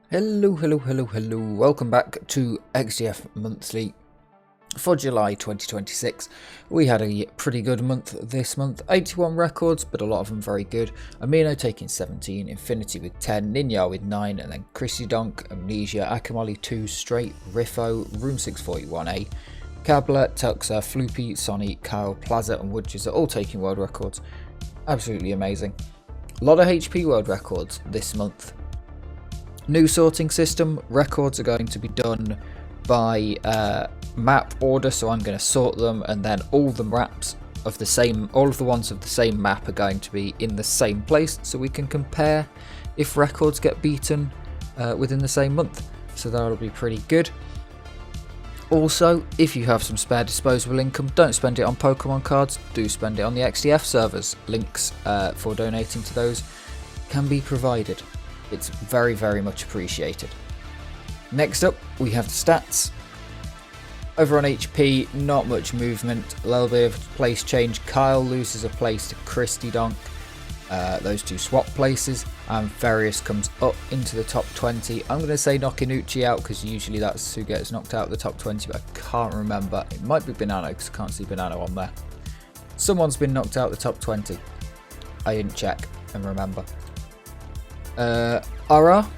Hello. Welcome back to XDF Monthly for July 2026. We had a pretty good month this month. 81 records, but a lot of them very good. Amino taking 17, Infinity with 10, Ninya with 9, and then Chrissy Donk, Amnesia, Akamali 2, Straight, Riffo, Room 641A, Kabla, Tuxa, Floopy, Sonny, Kyle, Plaza, and Woodges are all taking world records. Absolutely amazing. A lot of HP world records this month. New sorting system, records are going to be done by map order, so I'm going to sort them, and then all the maps of the same, all of the ones of the same map are going to be in the same place, so we can compare if records get beaten within the same month. So that'll be pretty good. Also, if you have some spare disposable income, don't spend it on Pokemon cards, do spend it on the XDF servers. Links for donating to those can be provided. It's very much appreciated. Next up, we have the stats. Over on HP, not much movement, a little bit of place change. Kyle loses a place to Christy Donk. Those two swap places, and Various comes up into the top 20. I'm going to say Nokinuchi out because usually that's who gets knocked out of the top 20, but I can't remember. It might be Banana because I can't see Banana on there. Someone's been knocked out of the top 20. I didn't check and remember. Aura,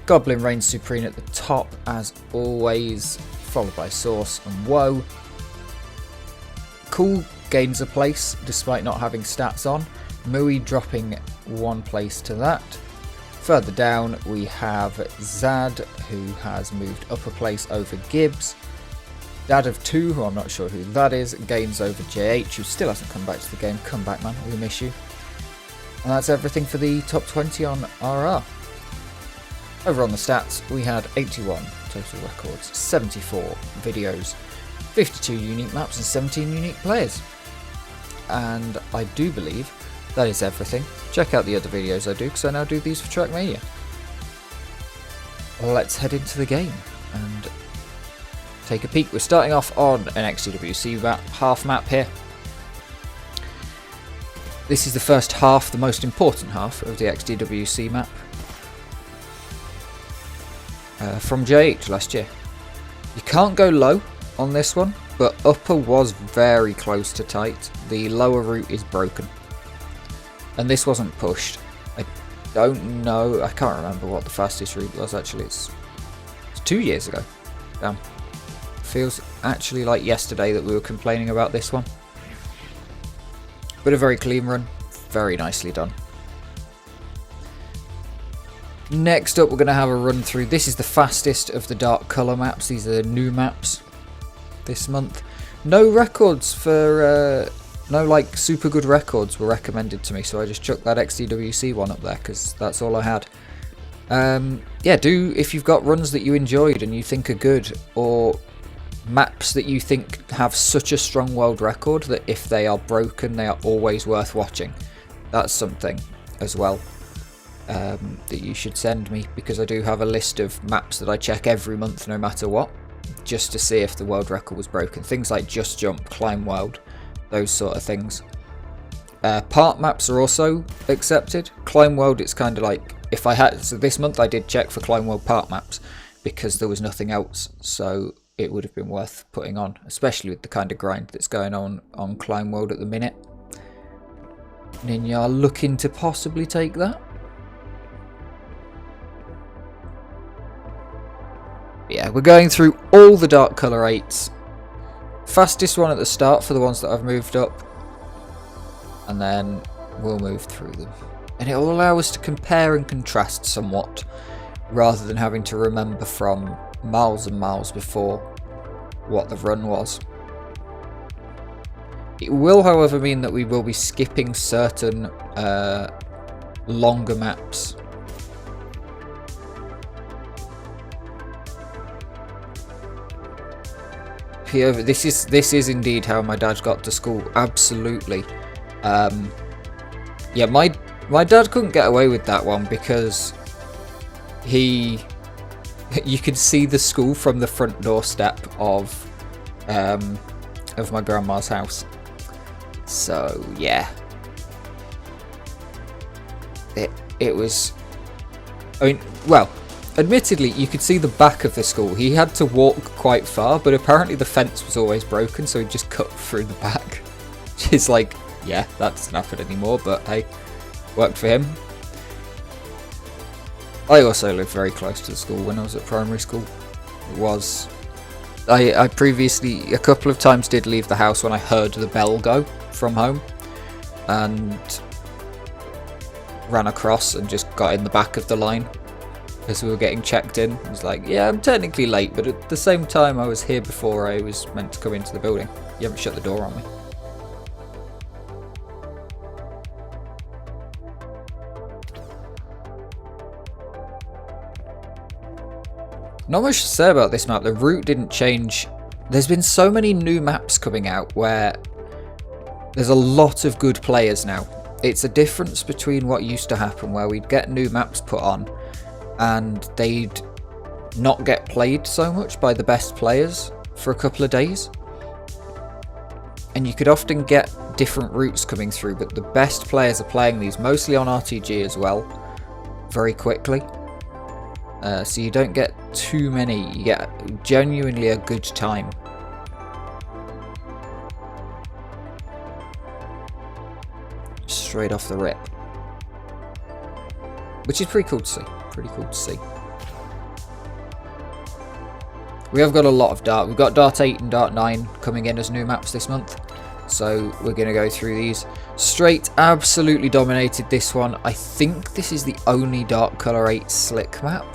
Goblin reigns supreme at the top as always, followed by Source and Woe. Cool gains a place despite not having stats on. Mui dropping one place to that. Further down we have Zad, who has moved up a place over Gibbs. Dad of 2, who I'm not sure who that is, gains over JH, who still hasn't come back to the game. Come back, man, we miss you. And that's everything for the top 20 on RR. Over on the stats, we had 81 total records, 74 videos, 52 unique maps and 17 unique players. And I do believe that is everything. Check out the other videos I do, because I now do these for Trackmania. Let's head into the game and take a peek. We're starting off on an XDWC map, half map here. This is the first half, the most important half of the XDWC map. From JH last year. You can't go low on this one, but upper was very close to tight. The lower route is broken. And this wasn't pushed. I don't know, I can't remember what the fastest route was actually. It's 2 years ago. Damn. Feels actually like yesterday that we were complaining about this one. But a very clean run, very nicely done. Next up, we're going to have a run through. This is the fastest of the dark colour maps. These are the new maps this month. No records for, no like super good records were recommended to me, so I just chucked that XDWC one up there because that's all I had. Yeah, if you've got runs that you enjoyed and you think are good, or maps that you think have such a strong world record that if they are broken they are always worth watching, that's something as well that you should send me, because I do have a list of maps that I check every month no matter what, just to see if the world record was broken. Things like Just Jump, Climb World, those sort of things. Part maps are also accepted. Climb World, it's kind of like, if I had, so this month I did check for Climb World part maps because there was nothing else, so it would have been worth putting on, especially with the kind of grind that's going on Climb World at the minute. Ninya looking to possibly take that. Yeah, we're going through all the dark colour 8s. Fastest one at the start for the ones that I've moved up. And then we'll move through them. And it will allow us to compare and contrast somewhat, rather than having to remember from miles and miles before what the run was. It will, however, mean that we will be skipping certain longer maps. This is indeed how my dad got to school. Absolutely. Yeah, my dad couldn't get away with that one because you could see the school from the front doorstep of my grandma's house. So yeah, it was. I mean, well, Admittedly, you could see the back of the school. He had to walk quite far, but apparently the fence was always broken, so he just cut through the back. Which is like, yeah, that doesn't happen anymore, but hey, worked for him. I also lived very close to the school when I was at primary school. It was... I previously, a couple of times did leave the house when I heard the bell go from home. And ran across and just got in the back of the line as we were getting checked in. I was like, yeah, I'm technically late, but at the same time I was here before I was meant to come into the building. You haven't shut the door on me. Not much to say about this map. The route didn't change. There's been so many new maps coming out where there's a lot of good players now. It's a difference between what used to happen where we'd get new maps put on and they'd not get played so much by the best players for a couple of days. And you could often get different routes coming through, but the best players are playing these mostly on RTG as well, very quickly. So you don't get too many, you get genuinely a good time. Straight off the rip. Which is pretty cool to see. Pretty cool to see. We have got a lot of Dart. We've got Dart 8 and Dart 9 coming in as new maps this month. So we're going to go through these. Straight absolutely dominated this one. I think this is the only Dark Colour 8 slick map.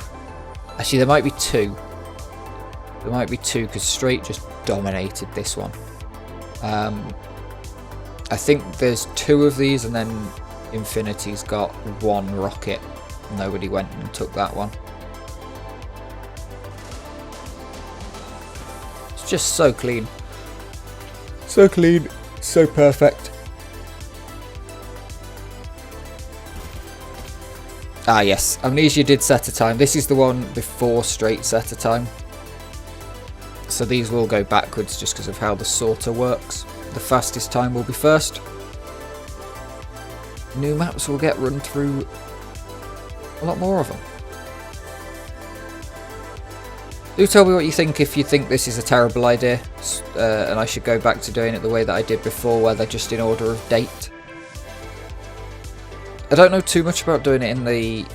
Actually, there might be two. There might be two because Straight just dominated this one. I think there's two of these and then Infinity's got one rocket. Nobody went and took that one. It's just so clean. So clean, so perfect. Ah yes, Amnesia did set a time. This is the one before Straight set a time. So these will go backwards just because of how the sorter works. The fastest time will be first. New maps will get run through a lot more of them. Do tell me what you think if you think this is a terrible idea and I should go back to doing it the way that I did before, where they're just in order of date. I don't know too much about doing it in the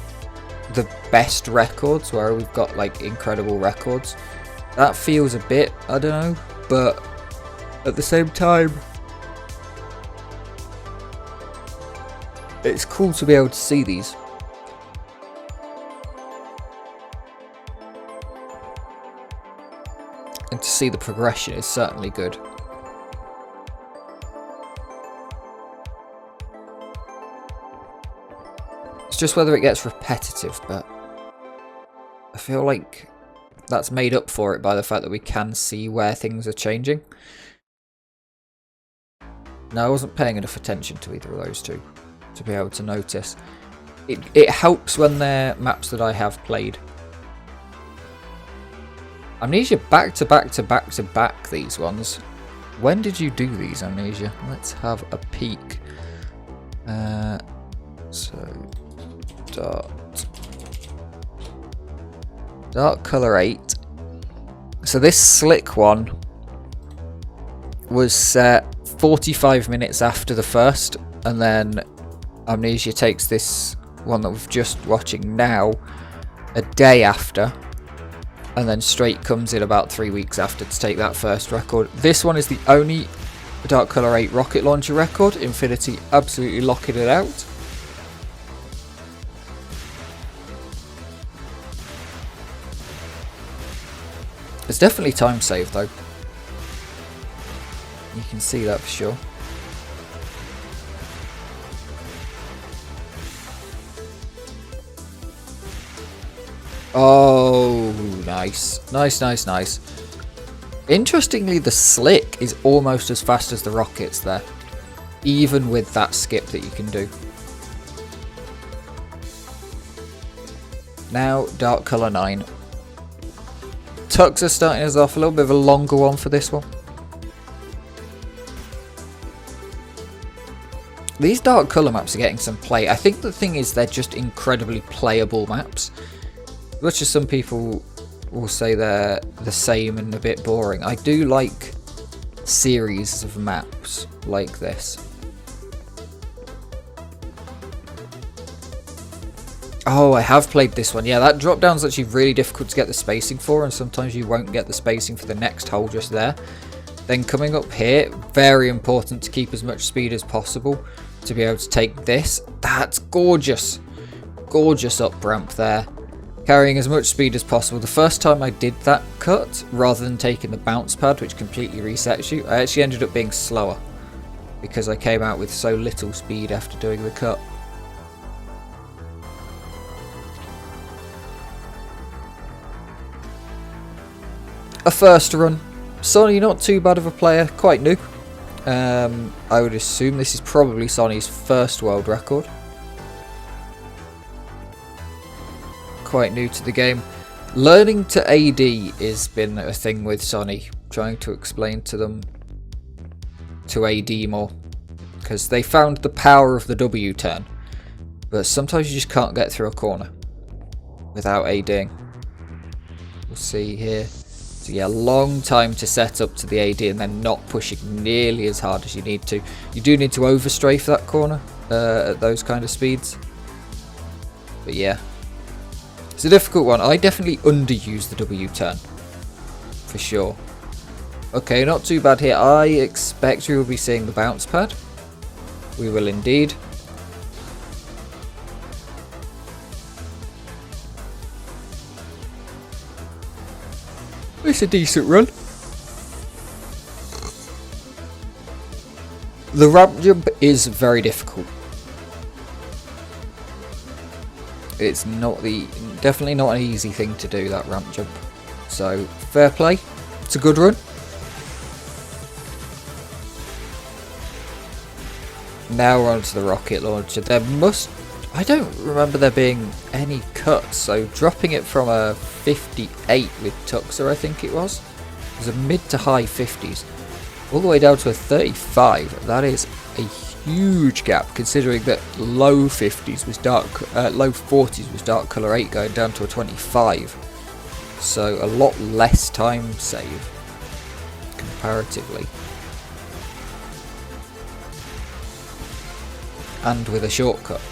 best records where we've got like incredible records. That feels a bit, I don't know, but at the same time it's cool to be able to see these. And to see the progression is certainly good. It's just whether it gets repetitive, but I feel like that's made up for it by the fact that we can see where things are changing. No, I wasn't paying enough attention to either of those two to be able to notice. It helps when they're maps that I have played. Amnesia back to back to back to back these ones. When did you do these, Amnesia? Let's have a peek. So Dark Colour 8. So this slick one was set 45 minutes after the first, and then Amnesia takes this one that we're just watching now a day after, and then Straight comes in about 3 weeks after to take that first record. This one is the only Dark Colour 8 rocket launcher record. Infinity absolutely locking it out. It's definitely time saved though. You can see that for sure. Oh, nice. Nice, nice, nice. Interestingly, the slick is almost as fast as the rockets there. Even with that skip that you can do. Now, Dark Colour 9. Tucks are starting us off a little bit of a longer one for this one. These Dark Colour maps are getting some play. I think the thing is they're just incredibly playable maps. Much as some people will say they're the same and a bit boring, I do like series of maps like this. Oh, I have played this one. Yeah, that drop down's actually really difficult to get the spacing for, and sometimes you won't get the spacing for the next hole just there. Then coming up here, very important to keep as much speed as possible to be able to take this. That's gorgeous. Gorgeous up ramp there. Carrying as much speed as possible. The first time I did that cut, rather than taking the bounce pad, which completely resets you, I actually ended up being slower because I came out with so little speed after doing the cut. A first run. Sonny, not too bad of a player, quite new. I would assume this is probably Sonny's first world record. Quite new to the game. Learning to AD has been a thing with Sonny, trying to explain to them to AD more, because they found the power of the W turn, but sometimes you just can't get through a corner without ADing. We'll see here. So yeah, long time to set up to the AD and then not pushing nearly as hard as you need to. You do need to overstrafe that corner at those kind of speeds. But yeah, it's a difficult one. I definitely underuse the W turn, for sure. Okay, not too bad here. I expect we will be seeing the bounce pad. We will indeed. It's a decent run. The ramp jump is very difficult. It's definitely not an easy thing to do, that ramp jump. So fair play. It's a good run. Now we're on to the rocket launcher. I don't remember there being any cuts, so dropping it from a 58 with Tuxer, I think it was a mid to high 50s, all the way down to a 35. That is a huge gap, considering that low 40s was dark color 8 going down to a 25. So a lot less time save comparatively. And with a shortcut.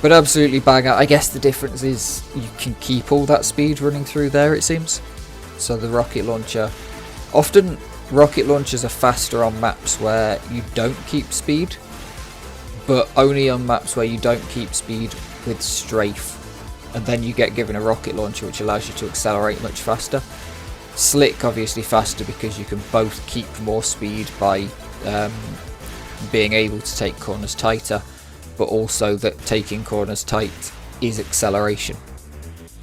But absolutely bang out. I guess the difference is you can keep all that speed running through there, it seems. So the rocket launcher, often rocket launchers are faster on maps where you don't keep speed, but only on maps where you don't keep speed with strafe. And then you get given a rocket launcher which allows you to accelerate much faster. Slick obviously faster because you can both keep more speed by being able to take corners tighter, but also that taking corners tight is acceleration.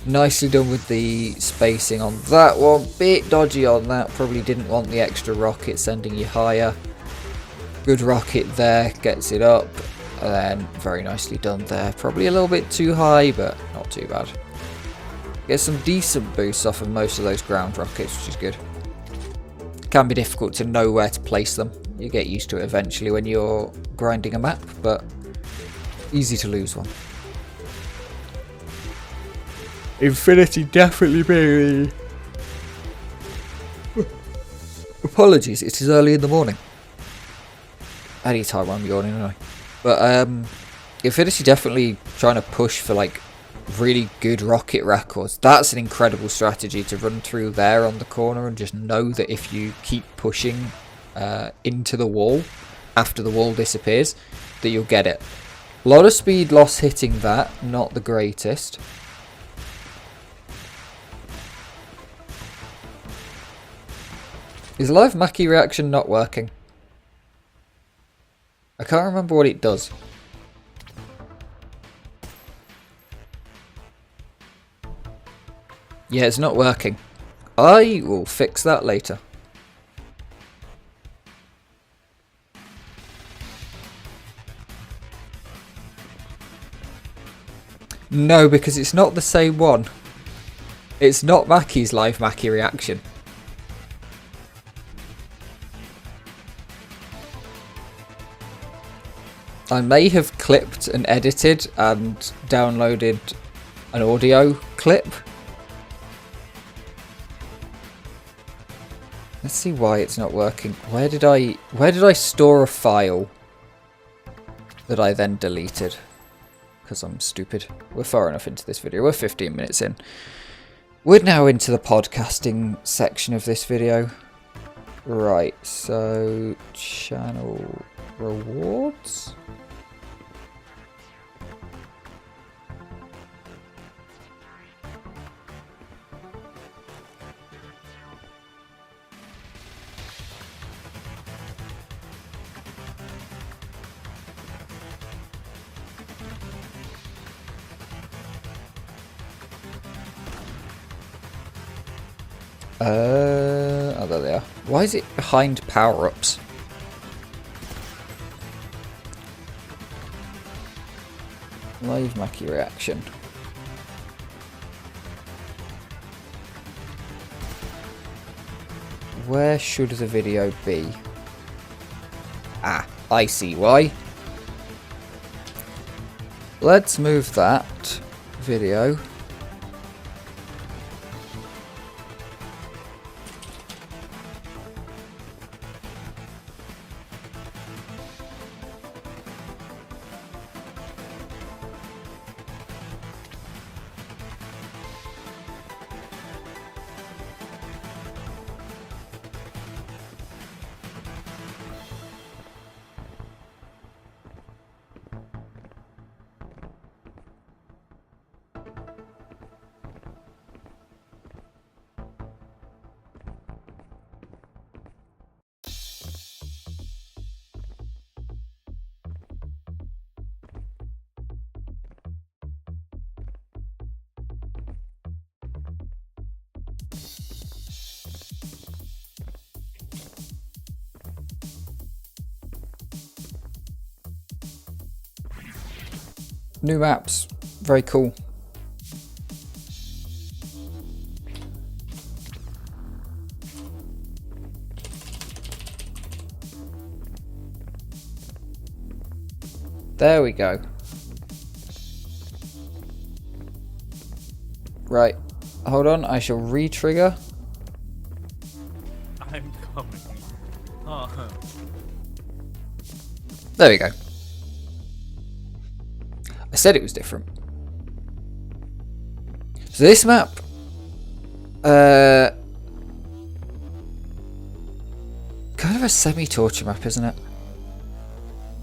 Nicely done with the spacing on that one. Bit dodgy on that, probably didn't want the extra rocket sending you higher. Good rocket there, gets it up, and then very nicely done there. Probably a little bit too high, but not too bad. Get some decent boosts off of most of those ground rockets, which is good. Can be difficult to know where to place them. You get used to it eventually when you're grinding a map, but easy to lose one. Infinity definitely being... Apologies, it is early in the morning. Anytime I'm yawning, anyway. But Infinity definitely trying to push for like really good rocket records. That's an incredible strategy to run through there on the corner and just know that if you keep pushing into the wall after the wall disappears, that you'll get it. A lot of speed loss hitting that, not the greatest. Is live Mackie reaction not working? I can't remember what it does. Yeah, it's not working. I will fix that later. No, because it's not the same one. It's not Mackie's live Mackie reaction. I may have clipped and edited and downloaded an audio clip. Let's see why it's not working. Where did I store a file that I then deleted? Because I'm stupid. We're far enough into this video. We're 15 minutes in. We're now into the podcasting section of this video. Right, so channel rewards. Oh, there they are. Why is it behind power-ups? Live Mackie reaction. Where should the video be? Ah, I see why. Let's move that video. New maps, very cool. There we go. Right, hold on, I shall re-trigger. I'm coming. Oh. There we go. I said it was different. So this map, kind of a semi-torture map, isn't it?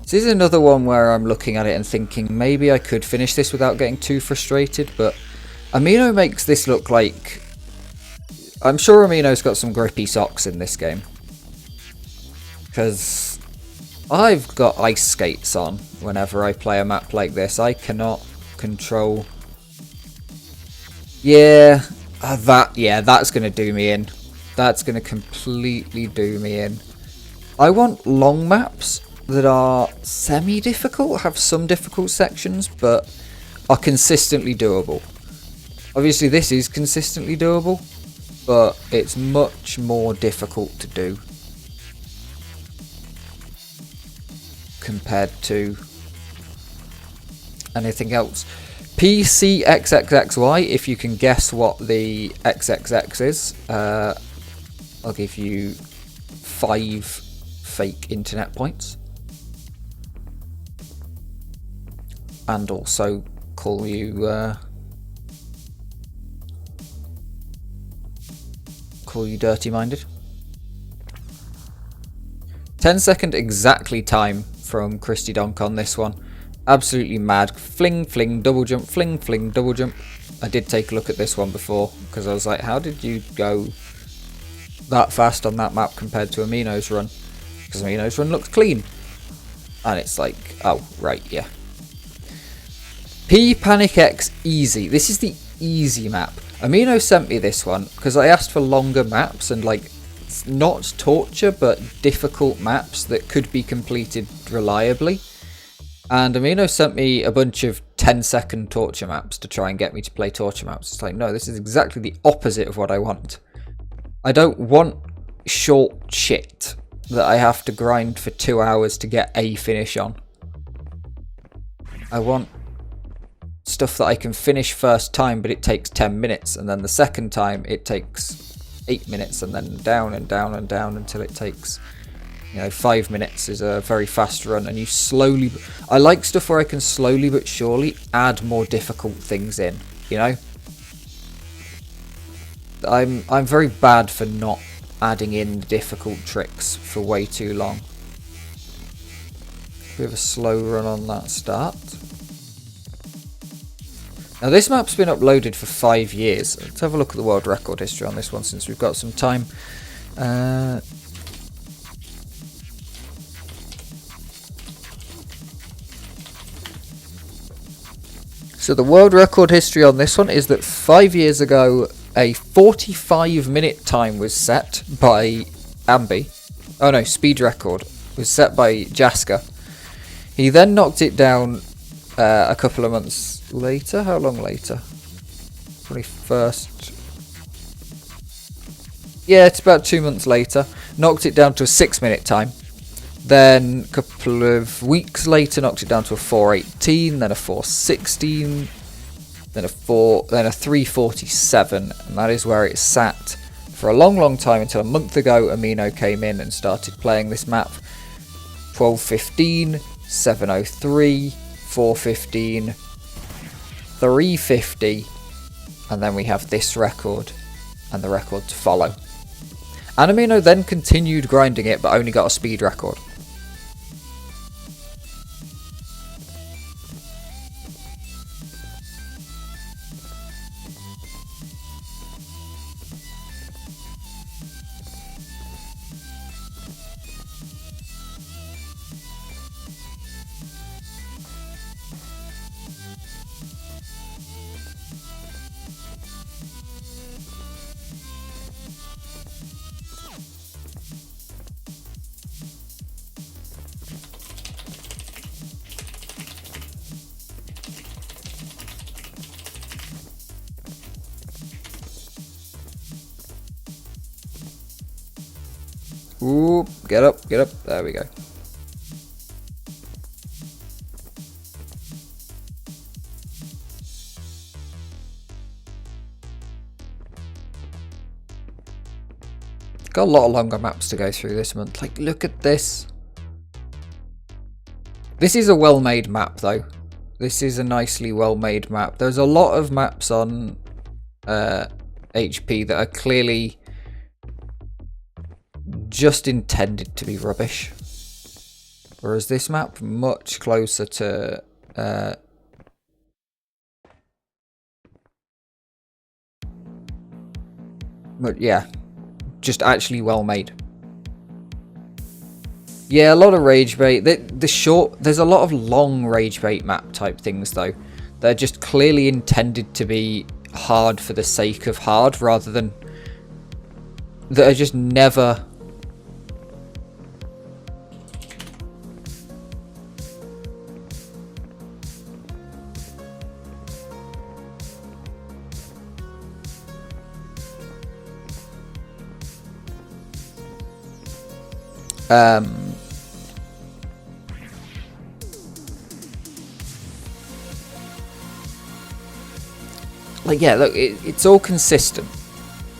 This is another one where I'm looking at it and thinking maybe I could finish this without getting too frustrated, but Amino makes this look like... I'm sure Amino's got some grippy socks in this game. Because I've got ice skates on whenever I play a map like this. I cannot control... Yeah, that's going to do me in. That's going to completely do me in. I want long maps that are semi-difficult, have some difficult sections, but are consistently doable. Obviously this is consistently doable, but it's much more difficult to do compared to anything else. PCXXXY, if you can guess what the XXX is, I'll give you 5 fake internet points. And also call you dirty-minded. 10-second exactly time from Christy Donk on this one. Absolutely mad. Fling, fling, double jump, fling, fling, double jump. I did take a look at this one before because I was like, how did you go that fast on that map compared to Amino's run? Because Amino's run looks clean. And it's like, oh, right, yeah. P Panic X easy. This is the easy map. Amino sent me this one because I asked for longer maps and like not torture but difficult maps that could be completed reliably. And Amino sent me a bunch of 10-second torture maps to try and get me to play torture maps. It's like, no, this is exactly the opposite of what I want. I don't want short shit that I have to grind for 2 hours to get a finish on. I want stuff that I can finish first time, but it takes 10 minutes, and then the second time it takes 8 minutes, and then down and down and down until it takes, 5 minutes is a very fast run. And you slowly, I like stuff where I can slowly but surely add more difficult things in, I'm very bad for not adding in difficult tricks for way too long. Bit of a slow run on that start. Now this map's been uploaded for 5 years. Let's have a look at the world record history on this one since we've got some time. So the world record history on this one is that 5 years ago a 45-minute time was set by Ambi. Oh no, speed record was set by Jaska. He then knocked it down a couple of months later. How long later? 21st. Yeah, it's about 2 months later. Knocked it down to a 6-minute time. Then a couple of weeks later, knocked it down to a 4:18, then a 4:16, then a 3:47, and that is where it sat for a long time until a month ago. Amino came in and started playing this map. 12:15, 7:03, 4:15, 3:50, and then we have this record and the record to follow. And Amino then continued grinding it, but only got a speed record. Ooh, get up, there we go. Got a lot of longer maps to go through this month. Like, look at this. This is a well-made map, though. This is a nicely well-made map. There's a lot of maps on HP that are clearly just intended to be rubbish, whereas this map much closer to but yeah, just actually well made. Yeah, a lot of rage bait. There's a lot of long rage bait map type things though. They're just clearly intended to be hard for the sake of hard, rather than that are just never like, yeah, look, it's all consistent.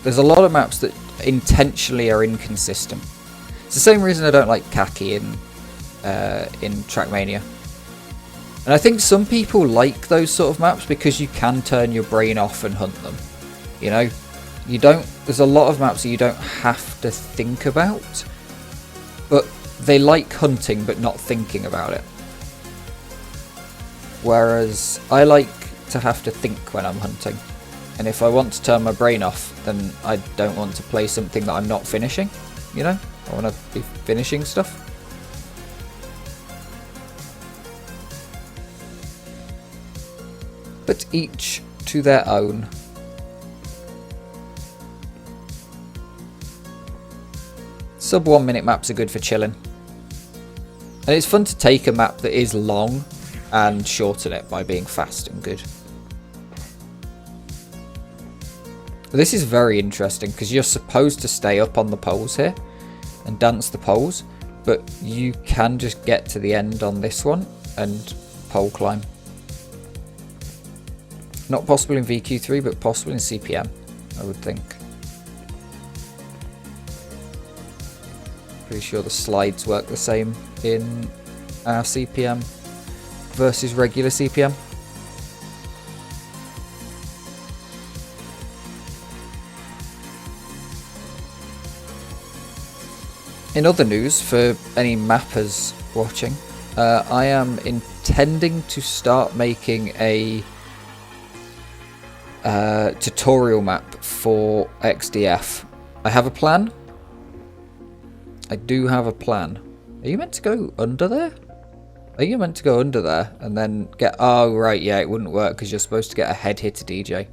There's a lot of maps that intentionally are inconsistent. It's the same reason I don't like Khaki in Trackmania. And I think some people like those sort of maps because you can turn your brain off and hunt them. You don't. There's a lot of maps that you don't have to think about, but they like hunting but not thinking about it. Whereas I like to have to think when I'm hunting, and if I want to turn my brain off, then I don't want to play something that I'm not finishing. I want to be finishing stuff. But each to their own. Sub 1 minute maps are good for chilling. And it's fun to take a map that is long and shorten it by being fast and good. This is very interesting because you're supposed to stay up on the poles here and dance the poles, but you can just get to the end on this one and pole climb. Not possible in VQ3, but possible in CPM, I would think. Pretty sure the slides work the same in our CPM versus regular CPM. In other news, for any mappers watching, I am intending to start making a tutorial map for XDF. I have a plan. I do have a plan. Are you meant to go under there? Are you meant to go under there and then get... Oh, right, yeah, it wouldn't work because you're supposed to get a head hitter DJ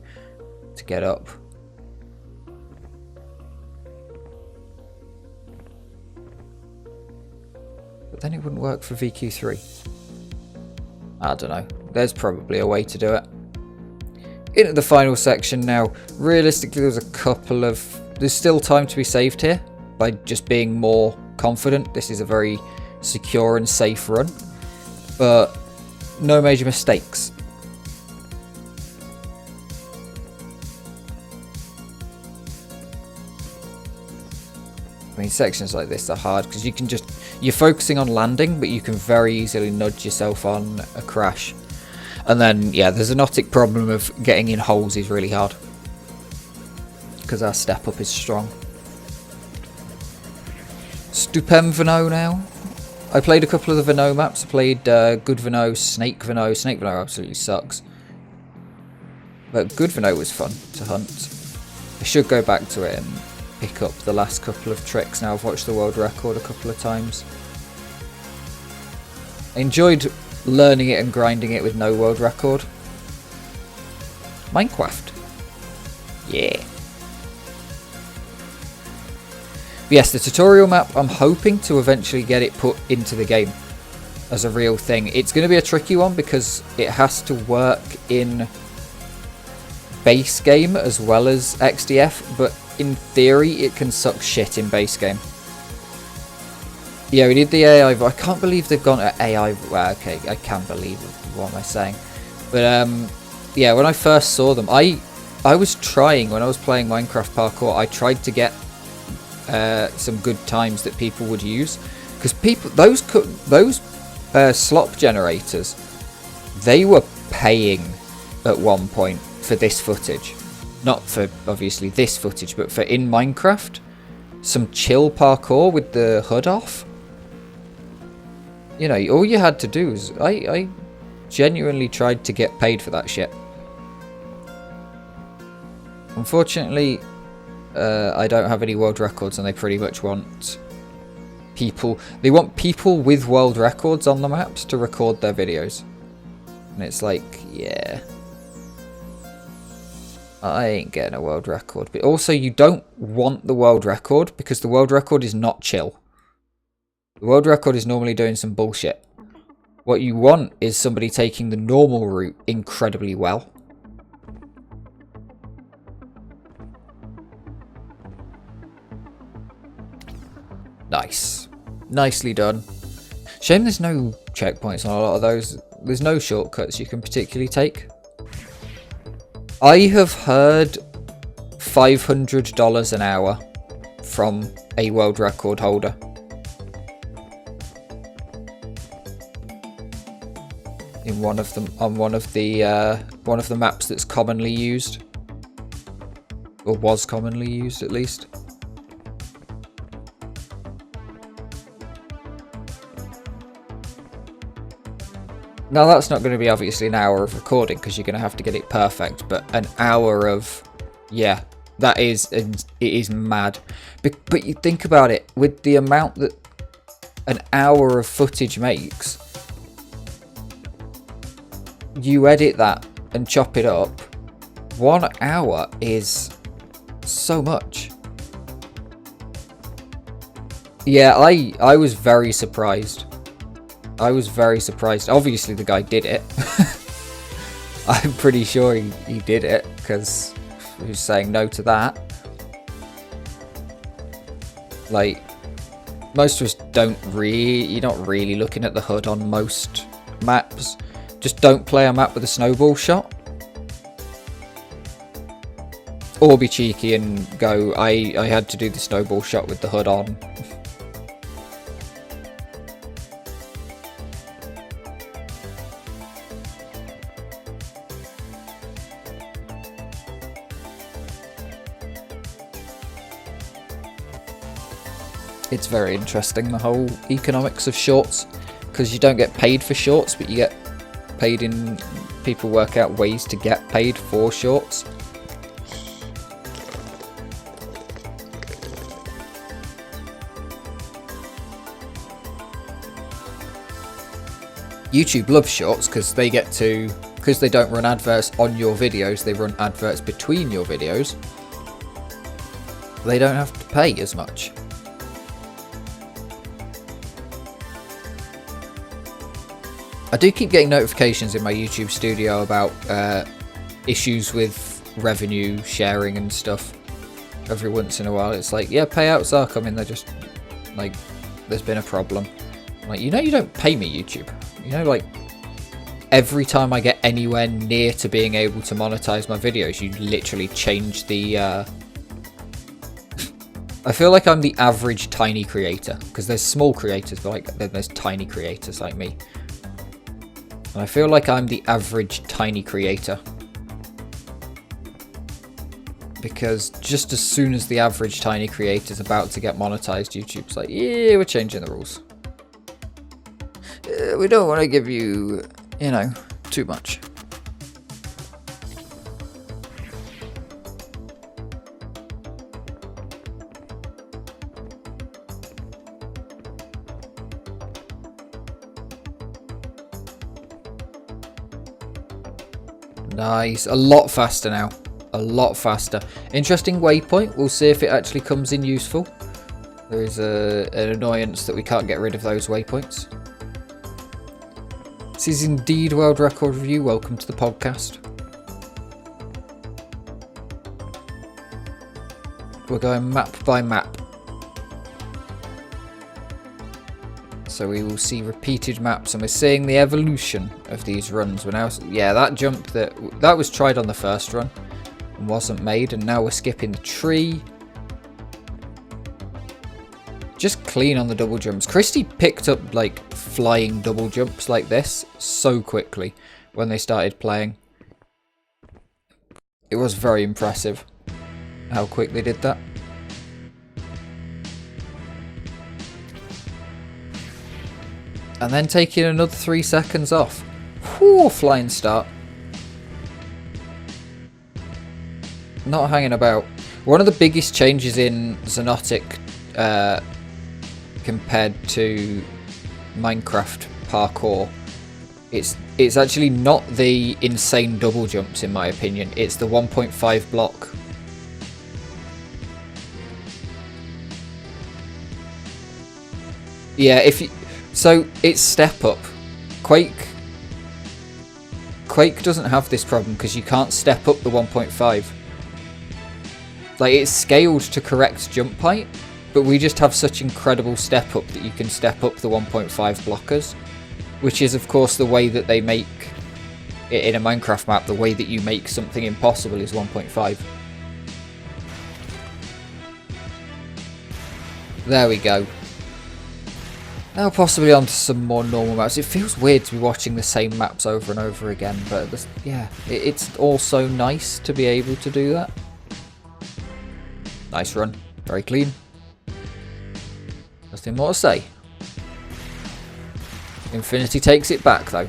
to get up. But then it wouldn't work for VQ3. I don't know. There's probably a way to do it. Into the final section now. Realistically, there's a couple of... There's still time to be saved here by just being more confident. This is a very secure and safe run. But no major mistakes. I mean, sections like this are hard because you can just... You're focusing on landing, but you can very easily nudge yourself on a crash. And then, yeah, the Xonotic problem of getting in holes is really hard. Because our step up is strong. Stupem Vano now. I played a couple of the Vano maps. I played Good Vano, Snake Vano. Snake Vano absolutely sucks. But Good Vano was fun to hunt. I should go back to it and pick up the last couple of tricks now. I've watched the world record a couple of times. I enjoyed learning it and grinding it with no world record. Minecraft. Yeah. But yes, the tutorial map, I'm hoping to eventually get it put into the game as a real thing. It's going to be a tricky one because it has to work in base game as well as XDF, but in theory it can suck shit in base game. Yeah, we need the AI. I can't believe they've gone to AI. Well, okay, I can believe it. What am I saying? But yeah, when I first saw them, I was trying, when I was playing Minecraft Parkour, I tried to get some good times that people would use, because those slop generators, they were paying at one point for this footage. Not for obviously this footage, but for in Minecraft, some chill parkour with the hood off. You know, all you had to do is... I genuinely tried to get paid for that shit. Unfortunately, I don't have any world records, and they pretty much want people... They want people with world records on the maps to record their videos. And it's like, yeah... I ain't getting a world record. But also, you don't want the world record, because the world record is not chill. The world record is normally doing some bullshit. What you want is somebody taking the normal route incredibly well. Nice. Nicely done. Shame there's no checkpoints on a lot of those. There's no shortcuts you can particularly take. I have heard $500 an hour from a world record holder. In one of them, on one of the maps that's commonly used, or was commonly used at least. Now that's not going to be obviously an hour of recording because you're going to have to get it perfect, but an hour of, yeah, that is, it is mad. But you think about it, with the amount that an hour of footage makes, you edit that and chop it up, 1 hour is so much. Yeah, I was very surprised. I was very surprised. Obviously the guy did it. I'm pretty sure he did it, because who's saying no to that? Like, most of us you're not really looking at the HUD on most maps. Just don't play a map with a snowball shot. Or be cheeky and go, I had to do the snowball shot with the hood on. It's very interesting, the whole economics of shorts, because you don't get paid for shorts, but you get paid in... people work out ways to get paid for shorts. YouTube loves shorts because they get to... because they don't run adverts on your videos, they run adverts between your videos. They don't have to pay as much. I do keep getting notifications in my YouTube studio about issues with revenue sharing and stuff. Every once in a while it's like, yeah, payouts are coming, they're just like, there's been a problem. I'm like, you know, you don't pay me, YouTube. You know, like, every time I get anywhere near to being able to monetize my videos, you literally change the... I feel like I'm the average tiny creator, because there's small creators, but like, then there's tiny creators like me. And I feel like I'm the average tiny creator. Because just as soon as the average tiny creator is about to get monetized, YouTube's like, yeah, we're changing the rules. We don't want to give you, you know, too much. Nice. A lot faster now. A lot faster. Interesting waypoint. We'll see if it actually comes in useful. There is an annoyance that we can't get rid of those waypoints. This is indeed World Record Review. Welcome to the podcast. We're going map by map. So we will see repeated maps, and we're seeing the evolution of these runs. We're now, yeah, that jump that was tried on the first run and wasn't made, and now we're skipping the tree. Just clean on the double jumps. Christy picked up like flying double jumps like this so quickly when they started playing. It was very impressive how quick they did that. And then taking another 3 seconds off. Whew, flying start. Not hanging about. One of the biggest changes in Xonotic compared to Minecraft parkour, it's actually not the insane double jumps in my opinion. It's the 1.5 block. Yeah, if you... So, it's step up. Quake doesn't have this problem because you can't step up the 1.5. Like, it's scaled to correct jump height, but we just have such incredible step up that you can step up the 1.5 blockers, which is of course the way that they make it in a Minecraft map. The way that you make something impossible is 1.5. There we go. Now possibly onto some more normal maps. It feels weird to be watching the same maps over and over again, but yeah, it's also nice to be able to do that. Nice run. Very clean. Nothing more to say. Infinity takes it back though.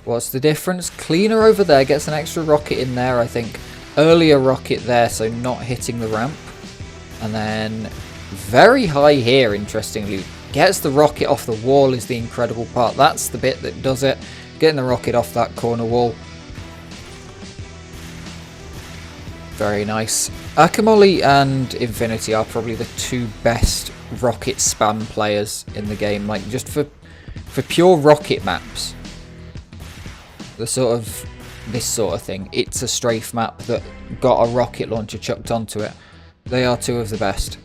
What's the difference? Cleaner over there, gets an extra rocket in there I think. Earlier rocket there, so not hitting the ramp. And then very high here, interestingly. Gets the rocket off the wall is the incredible part. That's the bit that does it. Getting the rocket off that corner wall. Very nice. Akamoli and Infinity are probably the two best rocket spam players in the game. Like, just for pure rocket maps. This sort of thing. It's a strafe map that got a rocket launcher chucked onto it. They are two of the best.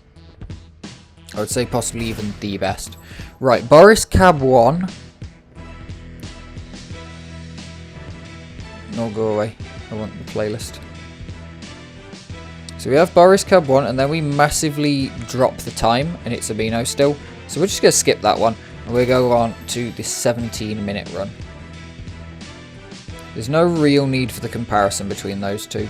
I would say possibly even the best. Right, Boris Cab 1. No, go away. I want the playlist. So we have Boris Cab 1, and then we massively drop the time, and it's Amino still. So we're just going to skip that one, and we'll go on to the 17-minute run. There's no real need for the comparison between those two.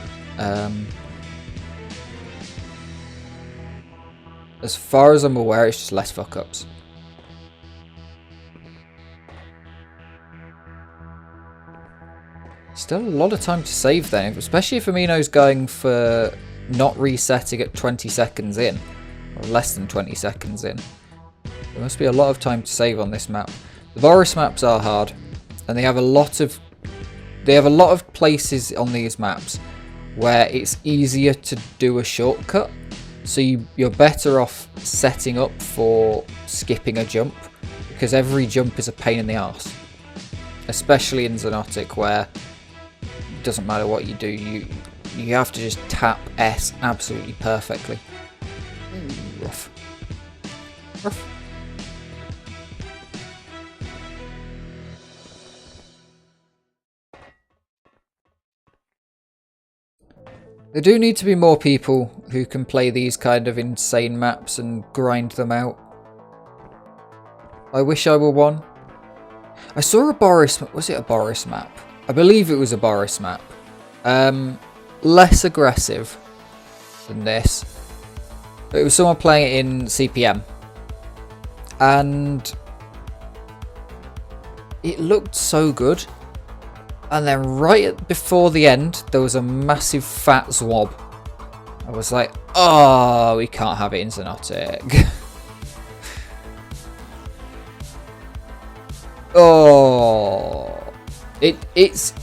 As far as I'm aware, it's just less fuck-ups. Still a lot of time to save then, especially if Amino's going for not resetting at 20 seconds in, or less than 20 seconds in. There must be a lot of time to save on this map. The Boris maps are hard, and they have a lot of places on these maps where it's easier to do a shortcut, so you're better off setting up for skipping a jump, because every jump is a pain in the arse, especially in Xonotic, where it doesn't matter what you do, you have to just tap S absolutely perfectly. Rough. Rough. There do need to be more people who can play these kind of insane maps and grind them out. I wish I were one. I saw a Boris... Was it a Boris map? I believe it was a Boris map. Less aggressive than this. But it was someone playing it in CPM. And it looked so good. And then right before the end, there was a massive fat zwab. I was like, oh, we can't have it in Xonotic. Oh. It's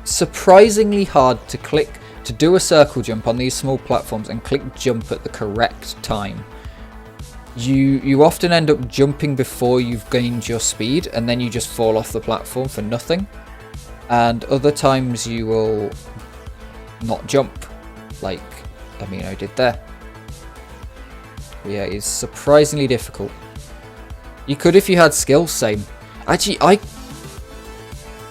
surprisingly hard to do a circle jump on these small platforms and click jump at the correct time. You often end up jumping before you've gained your speed, and then you just fall off the platform for nothing. And other times you will not jump, like Amino did there. But yeah, it's surprisingly difficult. You could if you had skill, same. Actually,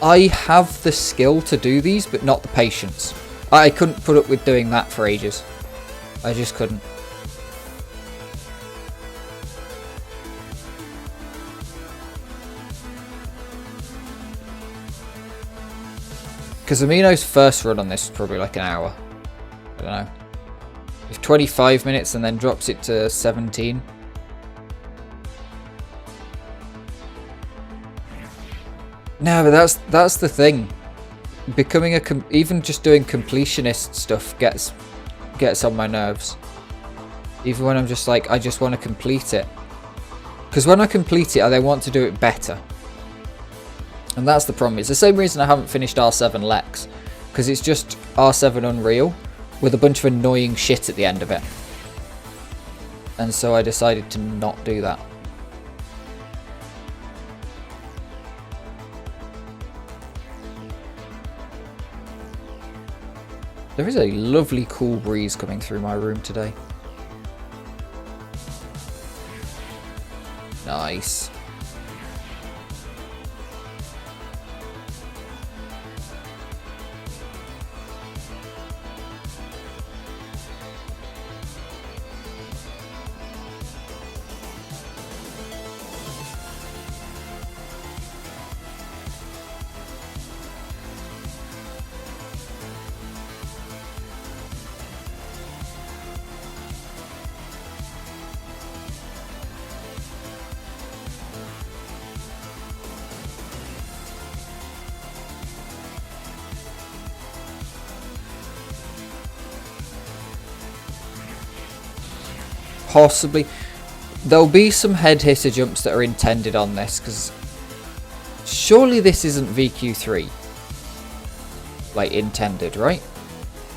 I have the skill to do these, but not the patience. I couldn't put up with doing that for ages. I just couldn't. Because Amino's first run on this is probably like an hour. I don't know. If 25 minutes and then drops it to 17. No, but that's the thing. Becoming even just doing completionist stuff gets on my nerves. Even when I'm just like, I just want to complete it. Because when I complete it, I then want to do it better. And that's the problem. It's the same reason I haven't finished R7 Lex. Because it's just R7 Unreal with a bunch of annoying shit at the end of it. And so I decided to not do that. There is a lovely cool breeze coming through my room today. Nice. Possibly. There'll be some head hitter jumps that are intended on this, because surely this isn't VQ3. Like, intended, right?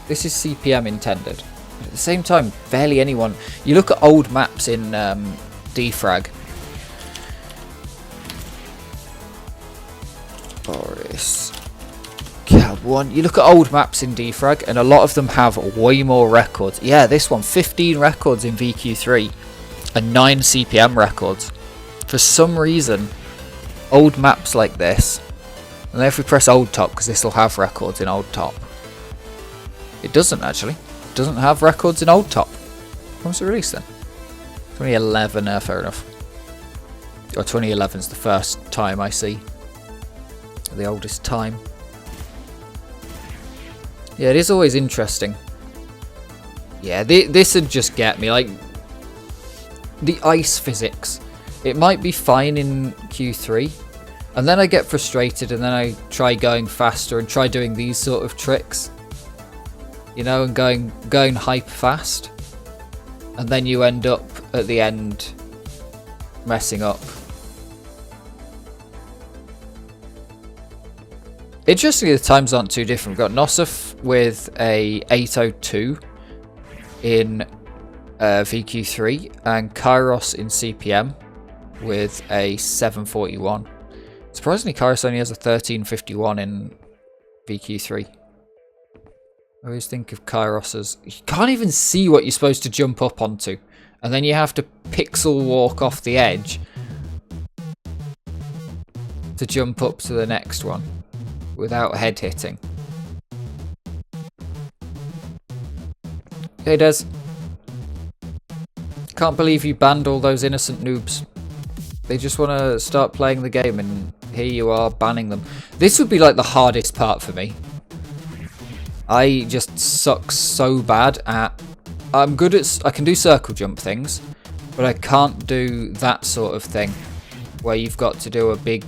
This is CPM intended. But at the same time, barely anyone... You look at old maps in DeFrag. Boris Cab 1. You look at old maps in DeFrag, and a lot of them have way more records. Yeah, this one, 15 records in VQ3 and 9 CPM records. For some reason, old maps like this, and then if we press old top, because this will have records in old top, it doesn't actually. doesn't have records in Old Top. When was it released then? 2011, fair enough. Or 2011 is the first time I see. The oldest time. Yeah, it is always interesting. Yeah, this would just get me. Like, the ice physics. It might be fine in Q3. And then I get frustrated and then I try going faster and try doing these sort of tricks. You know, and going hyper fast. And then you end up at the end messing up. Interestingly, the times aren't too different. We've got Nosif with a 802 in VQ3 and Kairos in CPM with a 741. Surprisingly, Kairos only has a 1351 in VQ3. I always think of Kairos as you can't even see what you're supposed to jump up onto, and then you have to pixel walk off the edge to jump up to the next one without head hitting. Hey Des, can't believe you banned all those innocent noobs. They just want to start playing the game and here you are banning them. This would be like the hardest part for me. I just suck so bad at... I'm good at... I can do circle jump things, but I can't do that sort of thing where you've got to do a big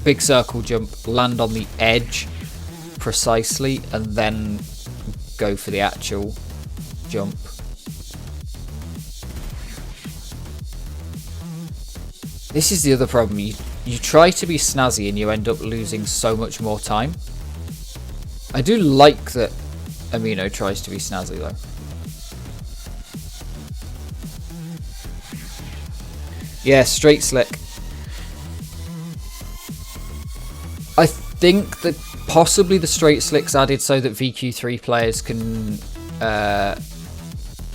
big circle jump, land on the edge precisely, and then go for the actual jump. This is the other problem. You try to be snazzy and you end up losing so much more time. I do like that Amino tries to be snazzy though. Yeah, straight slick. I think that possibly the straight slick's added so that VQ3 players can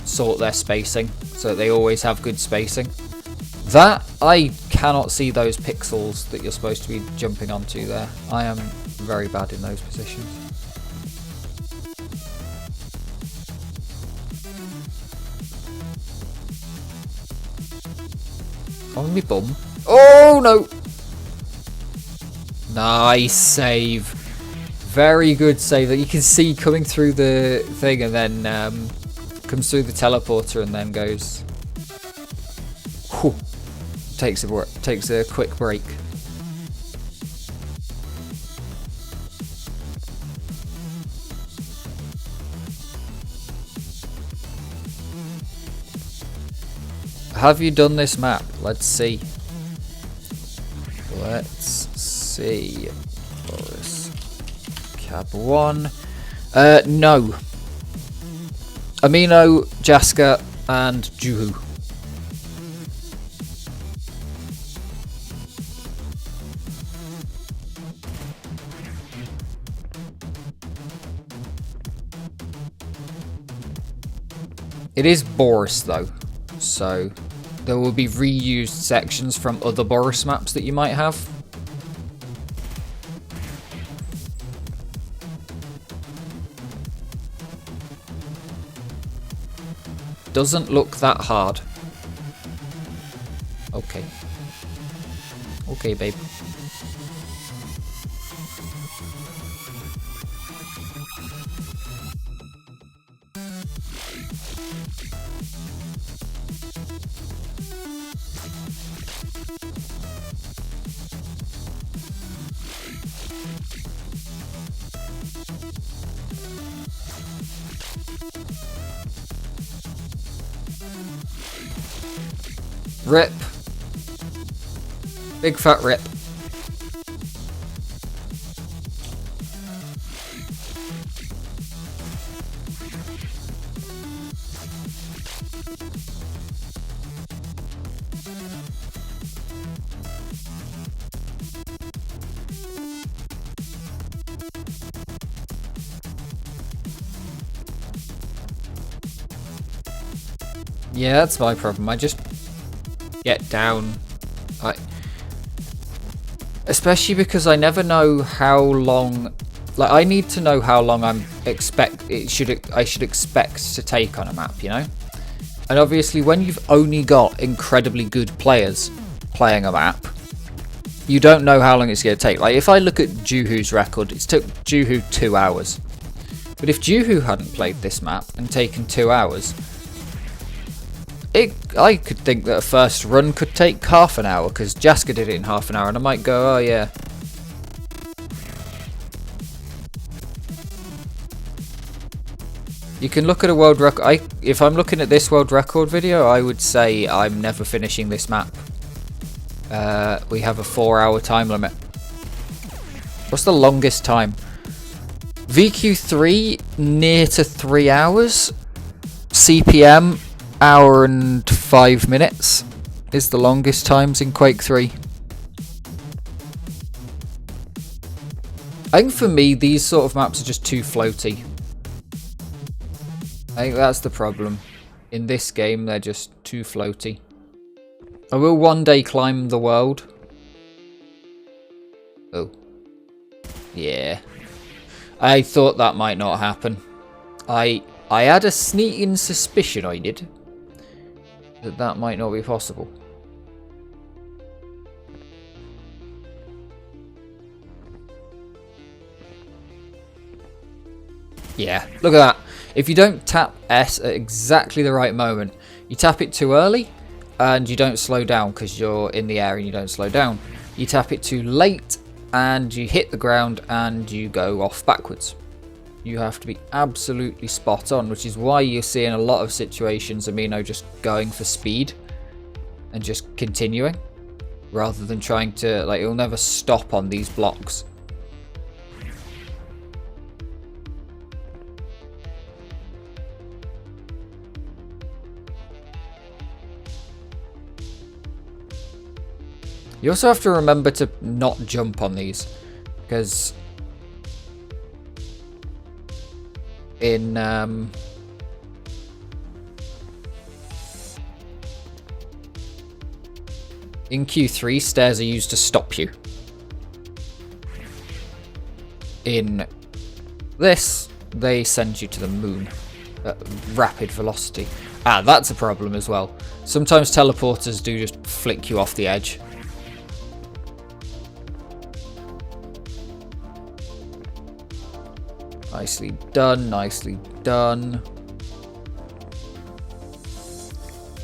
sort their spacing, so that they always have good spacing. That, I cannot see those pixels that you're supposed to be jumping onto there. I am very bad in those positions. On me bum. Oh no! Nice save. Very good save that you can see coming through the thing and then comes through the teleporter and then goes. Whew. Takes a quick break. Have you done this map? Let's see. Let's see. Boris. Cab 1. No. Amino, Jaska, and Juhu. It is Boris though, so there will be reused sections from other Boris maps that you might have. Doesn't look that hard. Okay. Okay, babe. Rip. Big fat rip. Yeah, that's my problem. I just get down. Especially because I never know how long... Like, I need to know how long I'm I should expect to take on a map, you know? And obviously when you've only got incredibly good players playing a map, you don't know how long it's going to take. Like if I look at Juhu's record, it took Juhu 2 hours. But if Juhu hadn't played this map and taken 2 hours, I could think that a first run could take half an hour, because Jaska did it in half an hour, and I might go, oh yeah. You can look at a world record. If I'm looking at this world record video, I would say I'm never finishing this map. We have a 4-hour time limit. What's the longest time? VQ3 near to 3 hours. CPM hour and 5 minutes is the longest times in Quake 3. I think for me these sort of maps are just too floaty. I think that's the problem. In this game they're just too floaty. I will one day climb the world. Oh. Yeah. I thought that might not happen. I had a sneaking suspicion I did that might not be possible. Yeah, look at that. If you don't tap S at exactly the right moment, you tap it too early and you don't slow down because you're in the air and you don't slow down. You tap it too late and you hit the ground and you go off backwards. You have to be absolutely spot on, which is why you're seeing a lot of situations Amino just going for speed and just continuing rather than trying to, like, he'll never stop on these blocks. You also have to remember to not jump on these, because in Q3, stairs are used to stop you. In this, they send you to the moon at rapid velocity. Ah, that's a problem as well. Sometimes teleporters do just flick you off the edge. Nicely done, nicely done.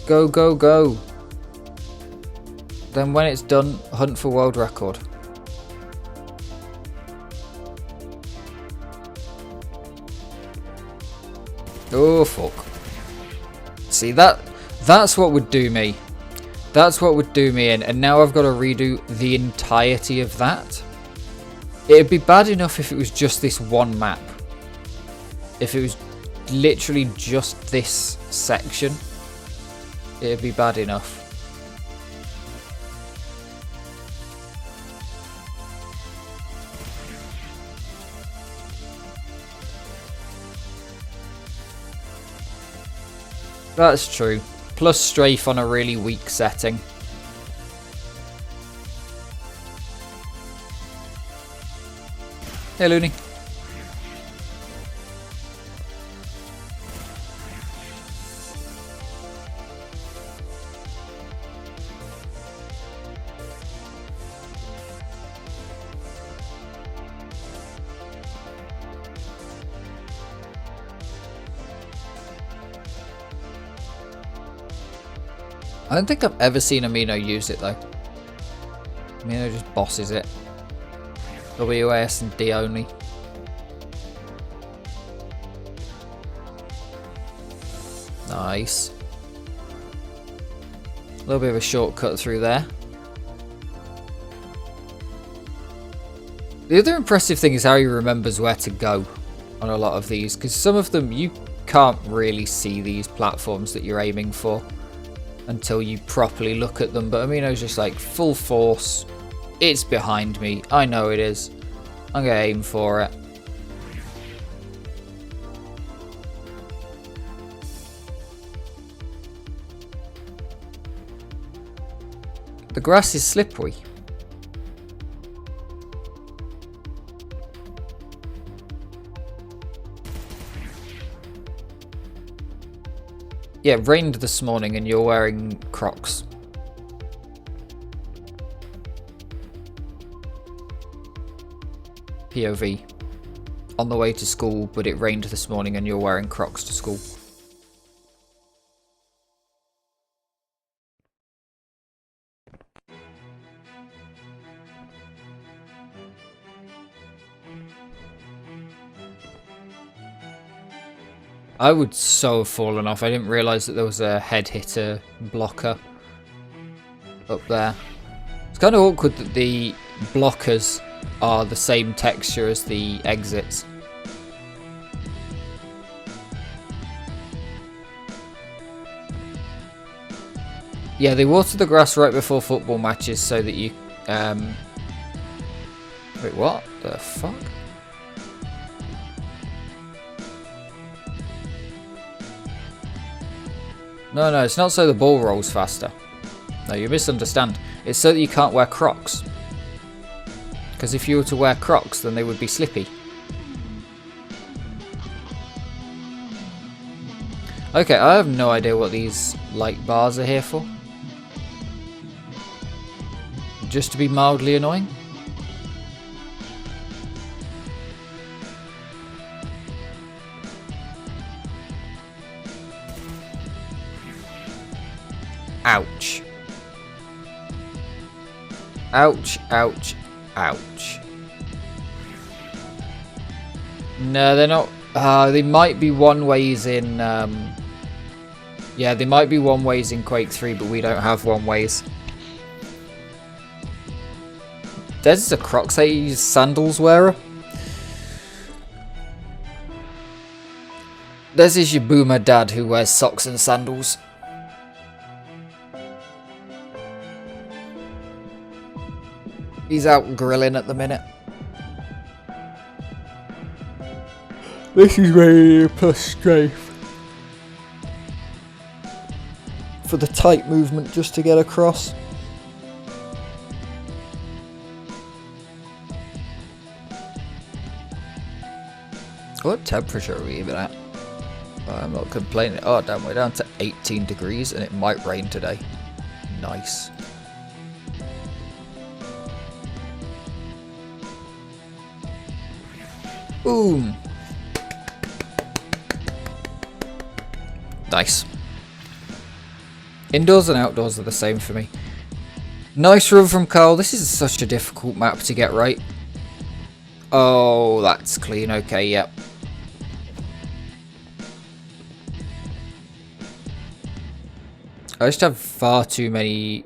Go, go, go. Then when it's done, hunt for world record. Oh, fuck. See, that's what would do me. That's what would do me in, and now I've got to redo the entirety of that. It'd be bad enough if it was just this one map. If it was literally just this section, it'd be bad enough. That's true. Plus strafe on a really weak setting. Hey, Looney. I don't think I've ever seen Amino use it though. Amino just bosses it. WAS and D only. Nice. A little bit of a shortcut through there. The other impressive thing is how he remembers where to go on a lot of these, because some of them you can't really see these platforms that you're aiming for until you properly look at them. But Amino's just like, full force, it's behind me, I know it is, I'm gonna aim for it. The grass is slippery. Yeah, it rained this morning and you're wearing Crocs. POV. On the way to school, but it rained this morning and you're wearing Crocs to school. I would so have fallen off. I didn't realise that there was a head hitter blocker up there. It's kind of awkward that the blockers are the same texture as the exits. Yeah, they water the grass right before football matches so that you... Wait, what the fuck? No, it's not so the ball rolls faster. No, you misunderstand. It's so that you can't wear Crocs. Because if you were to wear Crocs, then they would be slippy. Okay, I have no idea what these light bars are here for. Just to be mildly annoying? Ouch. Ouch, ouch, ouch. No, they're not. They might be one-ways in... Yeah, they might be one-ways in Quake 3, but we don't have one-ways. There's a Crocs sandals wearer. This is your boomer dad who wears socks and sandals. He's out grilling at the minute. This is ready to push strafe. For the tight movement just to get across. What temperature are we even at? I'm not complaining. Oh damn, we're down to 18 degrees and it might rain today. Nice. Boom. Nice. Indoors and outdoors are the same for me. Nice run from Carl. This is such a difficult map to get right. Oh, that's clean. Okay, yep. I just have far too many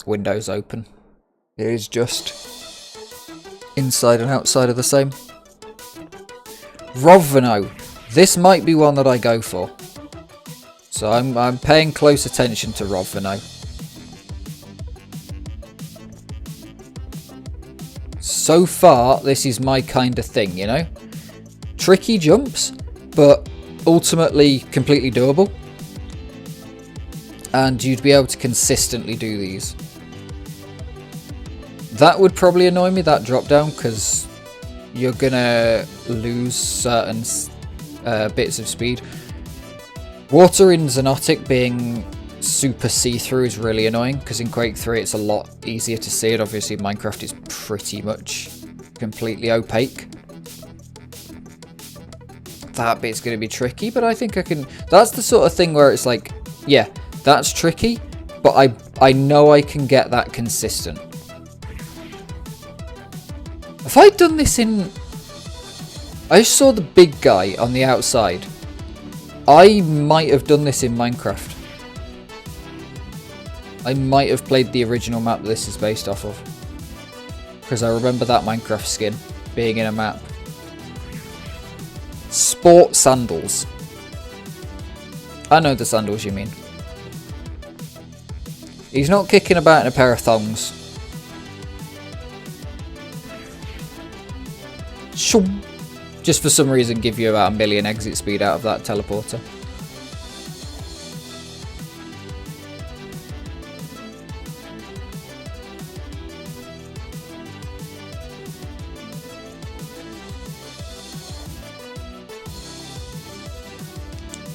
windows open. It is just inside and outside of the same. Rovno. This might be one that I go for. So I'm paying close attention to Rovno. So far, this is my kind of thing, you know? Tricky jumps, but ultimately completely doable. And you'd be able to consistently do these. That would probably annoy me, that drop down, because you're gonna lose certain bits of speed. Water in Xonotic being super see-through is really annoying, because in Quake 3 it's a lot easier to see it. Obviously Minecraft is pretty much completely opaque. That bit's going to be tricky, but I think I can... That's the sort of thing where it's like, yeah, that's tricky, but I know I can get that consistent. Have I done this in... I just saw the big guy on the outside. I might have done this in Minecraft. I might have played the original map that this is based off of. Because I remember that Minecraft skin being in a map. Sport sandals. I know the sandals you mean. He's not kicking about in a pair of thongs. Shoom. Just for some reason give you about 1 million exit speed out of that teleporter.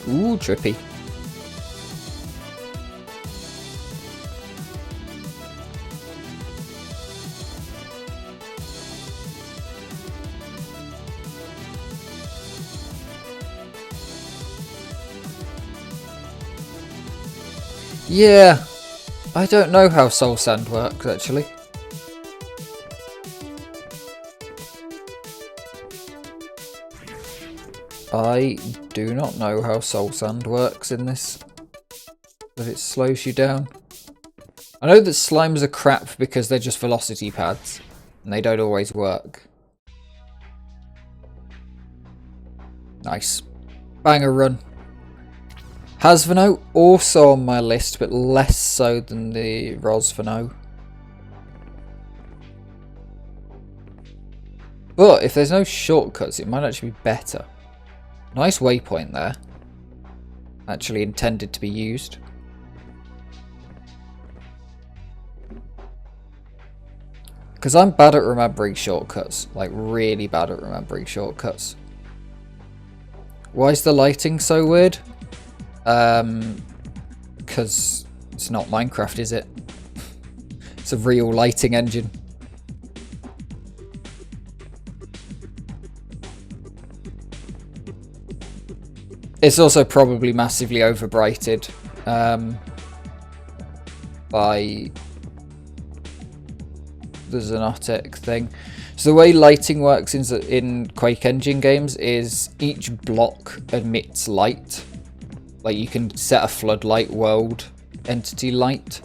Ooh, trippy. Yeah, I don't know how soul sand works actually. I do not know how soul sand works in this, but it slows you down. I know that slimes are crap because they're just velocity pads, and they don't always work. Nice. Banger run. Hasvano also on my list, but less so than the Rosvano. But if there's no shortcuts, it might actually be better. Nice waypoint there. Actually intended to be used. Because I'm bad at remembering shortcuts. Like, really bad at remembering shortcuts. Why is the lighting so weird? Because it's not Minecraft, is it? It's a real lighting engine. It's also probably massively overbrighted by the Xonotic thing. So the way lighting works in Quake Engine games is each block emits light. Like you can set a floodlight world entity light.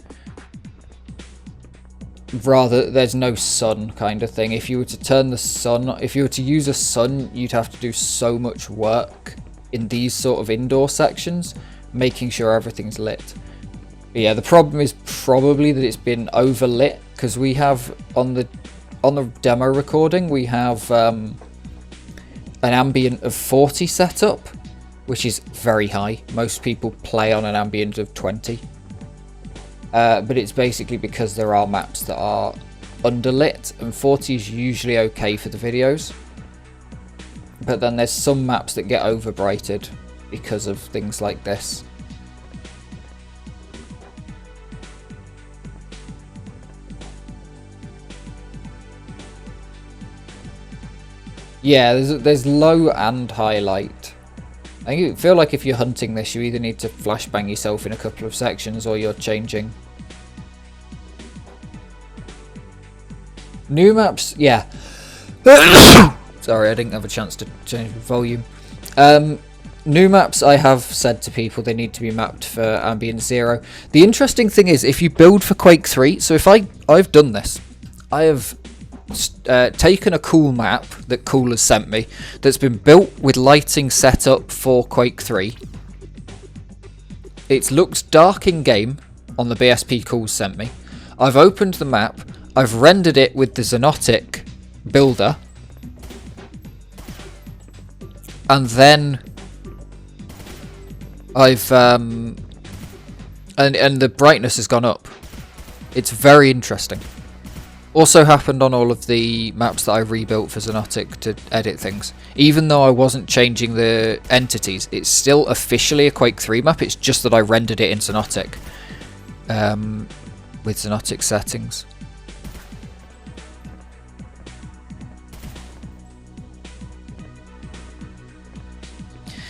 Rather, there's no sun kind of thing. If you were to turn the sun, if you were to use a sun, you'd have to do so much work in these sort of indoor sections, making sure everything's lit. But yeah, the problem is probably that it's been overlit, because we have on the demo recording we have an ambient of 40 set up, which is very high. Most people play on an ambient of 20. But it's basically because there are maps that are underlit, and 40 is usually okay for the videos. But then there's some maps that get overbrighted because of things like this. Yeah, there's low and high light. I feel like if you're hunting this, you either need to flashbang yourself in a couple of sections or you're changing. New maps, yeah. Sorry, I didn't have a chance to change the volume. New maps, I have said to people they need to be mapped for Ambient 0. The interesting thing is, if you build for Quake 3, so if I've done this. I have taken a cool map that Cool has sent me, that's been built with lighting set up for Quake 3. It looks dark in game on the BSP Cool sent me. I've opened the map, I've rendered it with the Xonotic builder, and then I've and the brightness has gone up. It's very interesting. Also happened on all of the maps that I rebuilt for Xonotic to edit things. Even though I wasn't changing the entities, it's still officially a Quake 3 map, it's just that I rendered it in Xonotic. With Xonotic settings.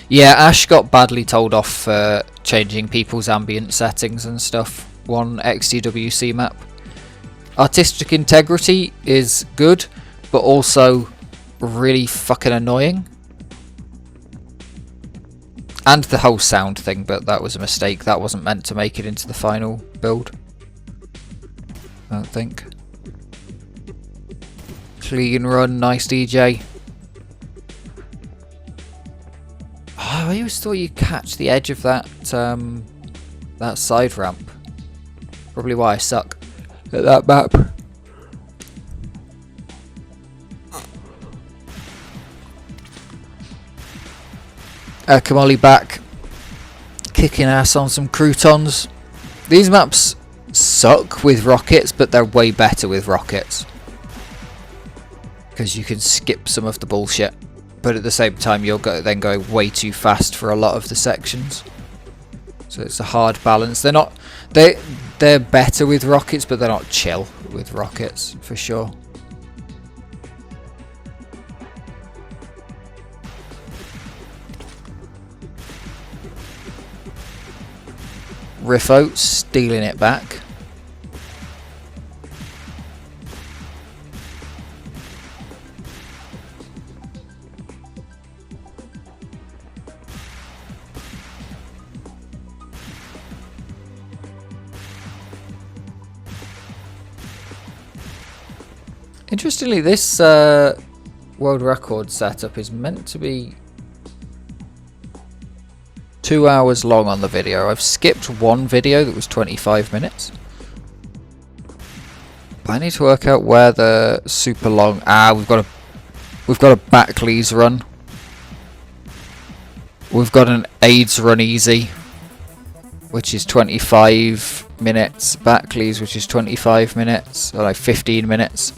Yeah, Ash got badly told off for changing people's ambient settings and stuff. One XDWC map. Artistic integrity is good, but also really fucking annoying. And the whole sound thing, but that was a mistake. That wasn't meant to make it into the final build. I don't think. Clean run, nice DJ. I always thought you'd catch the edge of that that side ramp. Probably why I suck at that map. Kamali back, kicking ass on some croutons. These maps suck with rockets, but they're way better with rockets because you can skip some of the bullshit. but at the same time you're then going way too fast for a lot of the sections. So it's a hard balance. They're better with rockets, but they're not chill with rockets for sure. Riffo stealing it back. Interestingly, this world record setup is meant to be 2 hours long on the video. I've skipped one video that was 25 minutes. But I need to work out where the super long... we've got a Backley's run. We've got an AIDS run easy, which is 25 minutes. Backley's, which is 25 minutes, or like 15 minutes.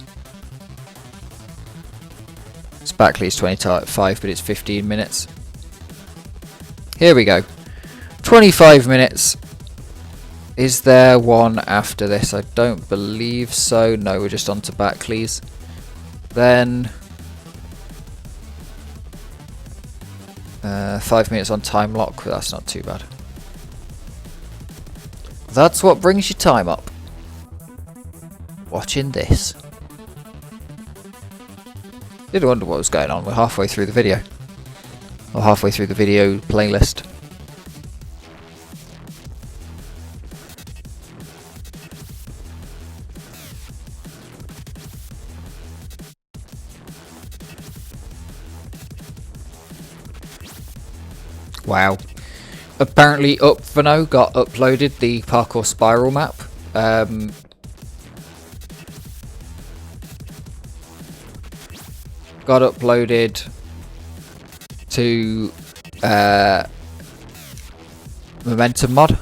It's Backley's 25, but it's 15 minutes. Here we go. 25 minutes. Is there one after this? I don't believe so. No, we're just on to Backley's. Then 5 minutes on time lock. But that's not too bad. That's what brings your time up. Watching this. Did wonder what was going on. We're halfway through the video. Or halfway through the video playlist. Wow. Apparently Xonotic got uploaded the parkour spiral map. Got uploaded to Momentum mod,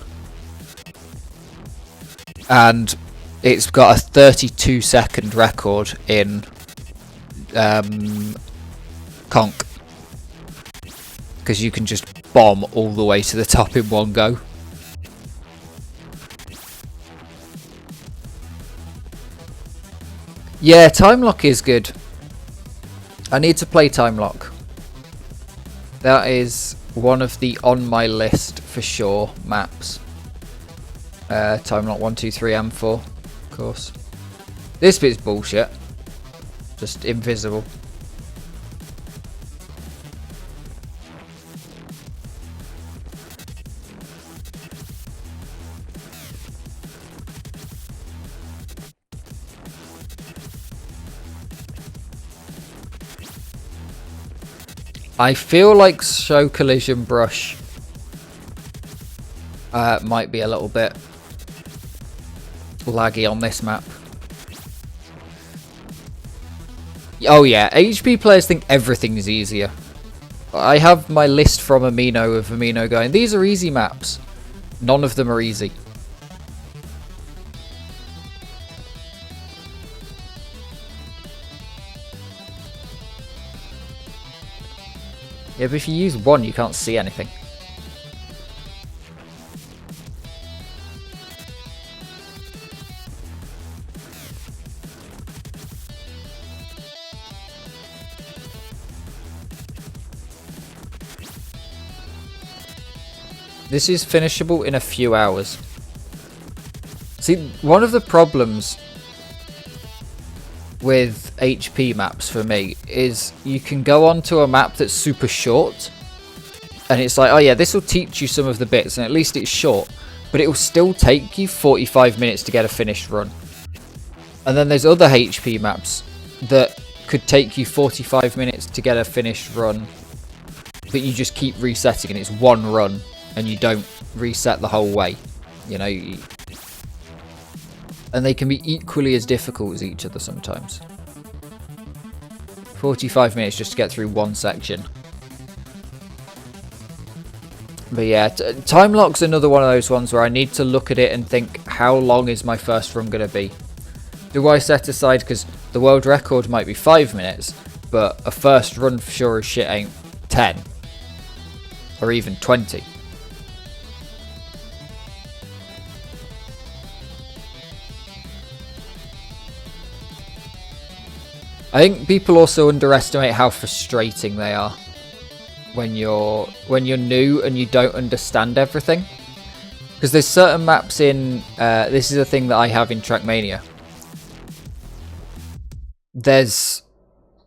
and it's got a 32-second record in Conk, because you can just bomb all the way to the top in one go. Yeah, time lock is good. I need to play time lock. That is one of the on my list for sure maps. Time lock 1, 2, 3, and 4, of course. This bit's bullshit. Just invisible. I feel like Show Collision Brush might be a little bit laggy on this map. Oh yeah, HP players think everything's easier. I have my list from Amino of Amino going, these are easy maps. None of them are easy. Yeah, but if you use one, you can't see anything. This is finishable in a few hours. See, one of the problems with HP maps for me is you can go onto a map that's super short and it's like, oh yeah, this will teach you some of the bits and at least it's short, but it will still take you 45 minutes to get a finished run. And then there's other HP maps that could take you 45 minutes to get a finished run, but you just keep resetting and it's one run and you don't reset the whole way, you know. And they can be equally as difficult as each other sometimes. 45 minutes just to get through one section. But yeah, time lock's another one of those ones where I need to look at it and think, how long is my first run going to be? Do I set aside, because the world record might be 5 minutes, but a first run for sure as shit ain't 10 or even 20. I think people also underestimate how frustrating they are when you're new and you don't understand everything. Because there's certain maps in this is a thing that I have in Trackmania. There's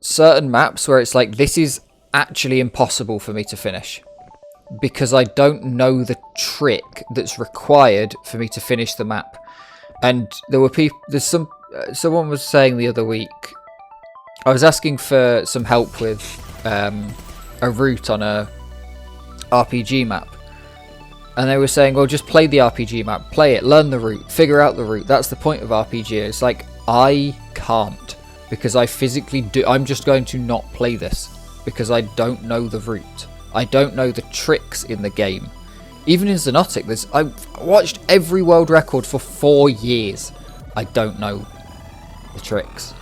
certain maps where it's like, this is actually impossible for me to finish because I don't know the trick that's required for me to finish the map. And there were people, someone was saying the other week, I was asking for some help with a route on a RPG map, and they were saying, well, just play the RPG map, play it, learn the route, figure out the route. That's the point of RPG. It's like, I can't, because I physically do. I'm just going to not play this because I don't know the route. I don't know the tricks in the game. Even in Xonotic, I've watched every world record for 4 years. I don't know the tricks.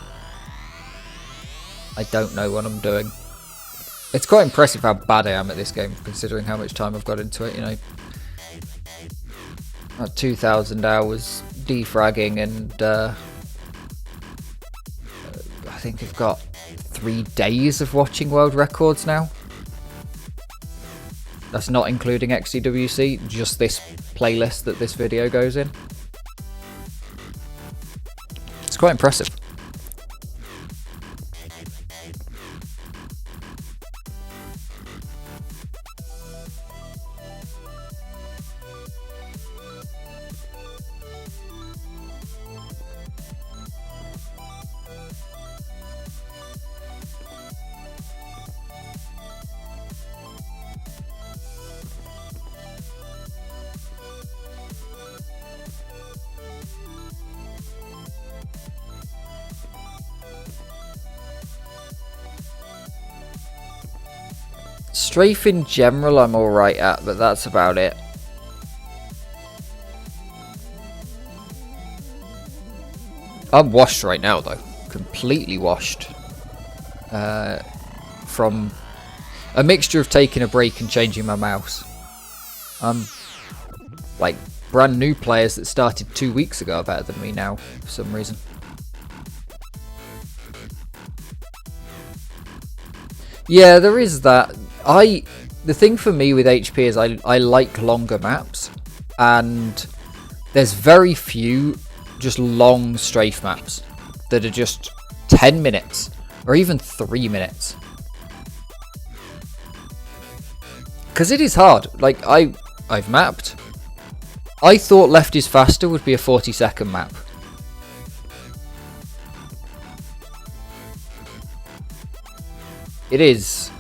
I don't know what I'm doing. It's quite impressive how bad I am at this game, considering how much time I've got into it, you know. About 2,000 hours defragging, and I think I've got 3 days of watching world records now. That's not including XDWC, just this playlist that this video goes in. It's quite impressive. Strafe in general I'm alright at, but that's about it. I'm washed right now though. Completely washed. From a mixture of taking a break and changing my mouse. Like, brand new players that started 2 weeks ago are better than me now, for some reason. Yeah, there is that. The thing for me with HP is I like longer maps, and there's very few just long strafe maps that are just 10 minutes or even 3 minutes. Because it is hard. Like, I've mapped. I thought Left is Faster would be a 40-second map. It is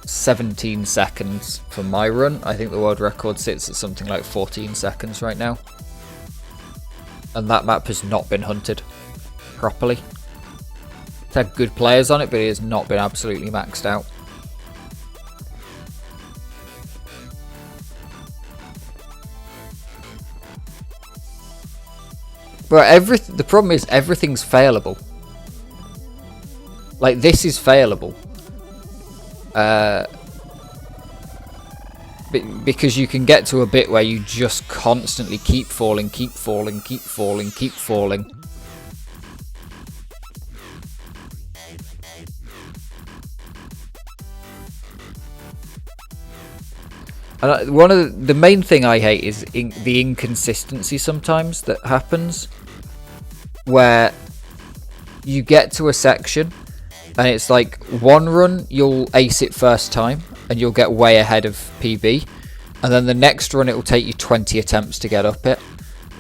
17 seconds for my run. I think the world record sits at something like 14 seconds right now. And that map has not been hunted properly. It's had good players on it, but it has not been absolutely maxed out. But the problem is everything's failable. Like, this is failable. Because you can get to a bit where you just constantly keep falling, keep falling, keep falling, keep falling. And one of the main thing I hate is the inconsistency sometimes that happens, where you get to a section and it's like one run you'll ace it first time and you'll get way ahead of PB, and then the next run it will take you 20 attempts to get up it.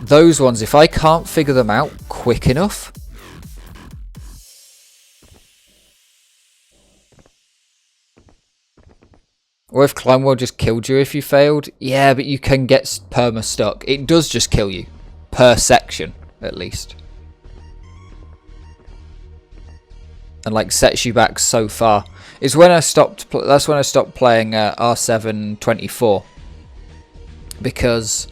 Those ones, if I can't figure them out quick enough, or if Climb World just killed you if you failed, yeah, but you can get perma stuck. It does just kill you per section at least. And like sets you back so far. It's when I stopped. That's when I stopped playing R724, because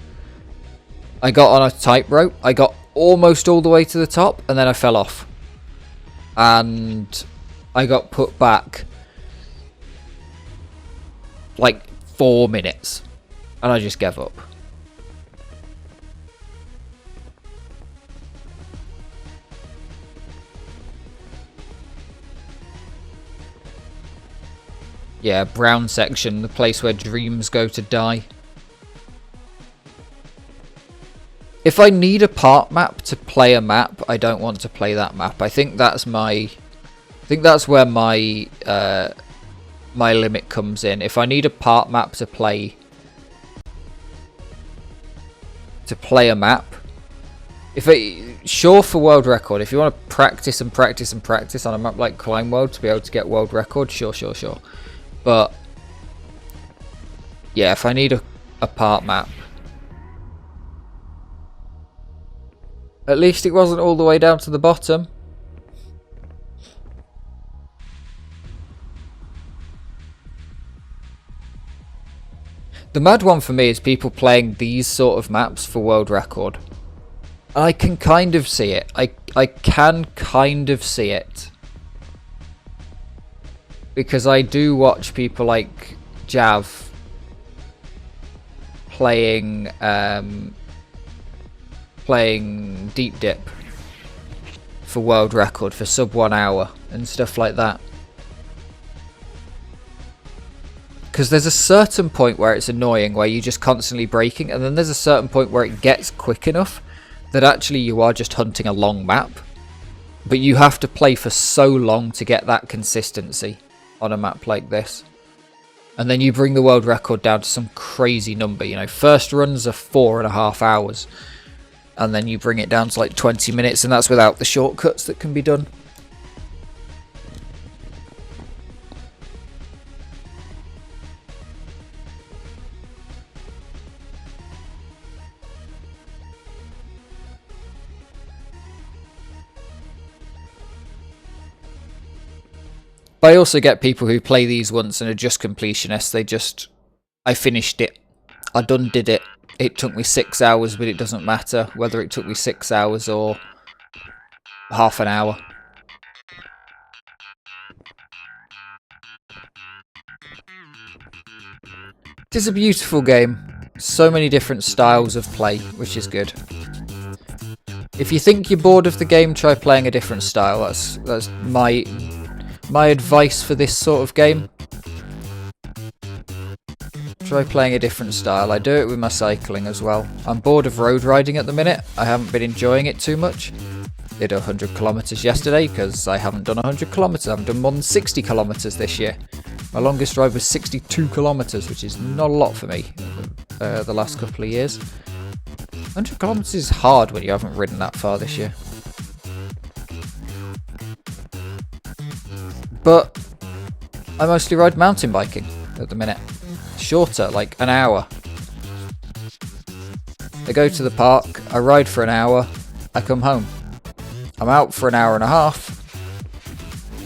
I got on a tightrope. I got almost all the way to the top, and then I fell off. And I got put back like 4 minutes and I just gave up. Yeah, brown section, the place where dreams go to die. If I need a part map to play a map, I don't want to play that map. I think that's my... I think that's where my my limit comes in. If I need a part map to play a map, sure, for world record, if you want to practice and practice and practice on a map like Climb World to be able to get world record, sure. But yeah, if I need a part map, at least it wasn't all the way down to the bottom. The mad one for me is people playing these sort of maps for world record. I can kind of see it. I can kind of see it. Because I do watch people like Jav playing Deep Dip for world record for sub 1 hour and stuff like that. Because there's a certain point where it's annoying, where you're just constantly braking, and then there's a certain point where it gets quick enough that actually you are just hunting a long map. But you have to play for so long to get that consistency on a map like this. And then you bring the world record down to some crazy number, you know, first runs are 4.5 hours. And then you bring it down to like 20 minutes, and that's without the shortcuts that can be done. But I also get people who play these once and are just completionists. They just, I finished it. I done did it. It took me 6 hours, but it doesn't matter whether it took me 6 hours or half an hour. It is a beautiful game. So many different styles of play, which is good. If you think you're bored of the game, try playing a different style. That's my advice for this sort of game. Try playing a different style. I do it with my cycling as well. I'm bored of road riding at the minute. I haven't been enjoying it too much. Did 100 kilometers yesterday because I haven't done 100 kilometers. I haven't done more than 60 kilometers this year. My longest ride was 62 kilometers, which is not a lot for me the last couple of years. 100 kilometers is hard when you haven't ridden that far this year. But I mostly ride mountain biking at the minute. Shorter, like an hour. I go to the park, I ride for an hour, I come home. I'm out for an hour and a half.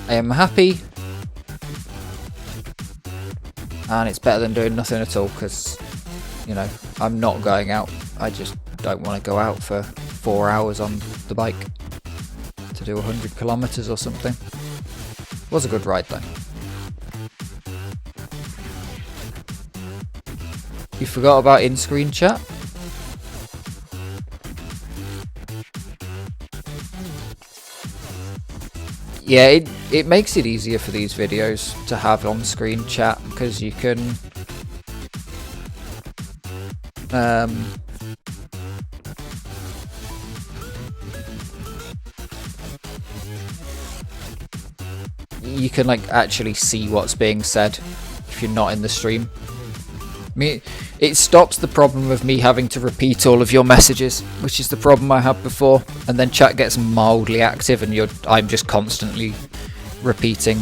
I am happy. And it's better than doing nothing at all, because, you know, I'm not going out. I just don't want to go out for 4 hours on the bike to do 100 kilometers or something. Was a good ride though. You forgot about in-screen chat? Yeah, it makes it easier for these videos to have on-screen chat, because you can like actually see what's being said if you're not in the stream. I mean, it stops the problem of me having to repeat all of your messages, which is the problem I had before, and then chat gets mildly active and I'm just constantly repeating.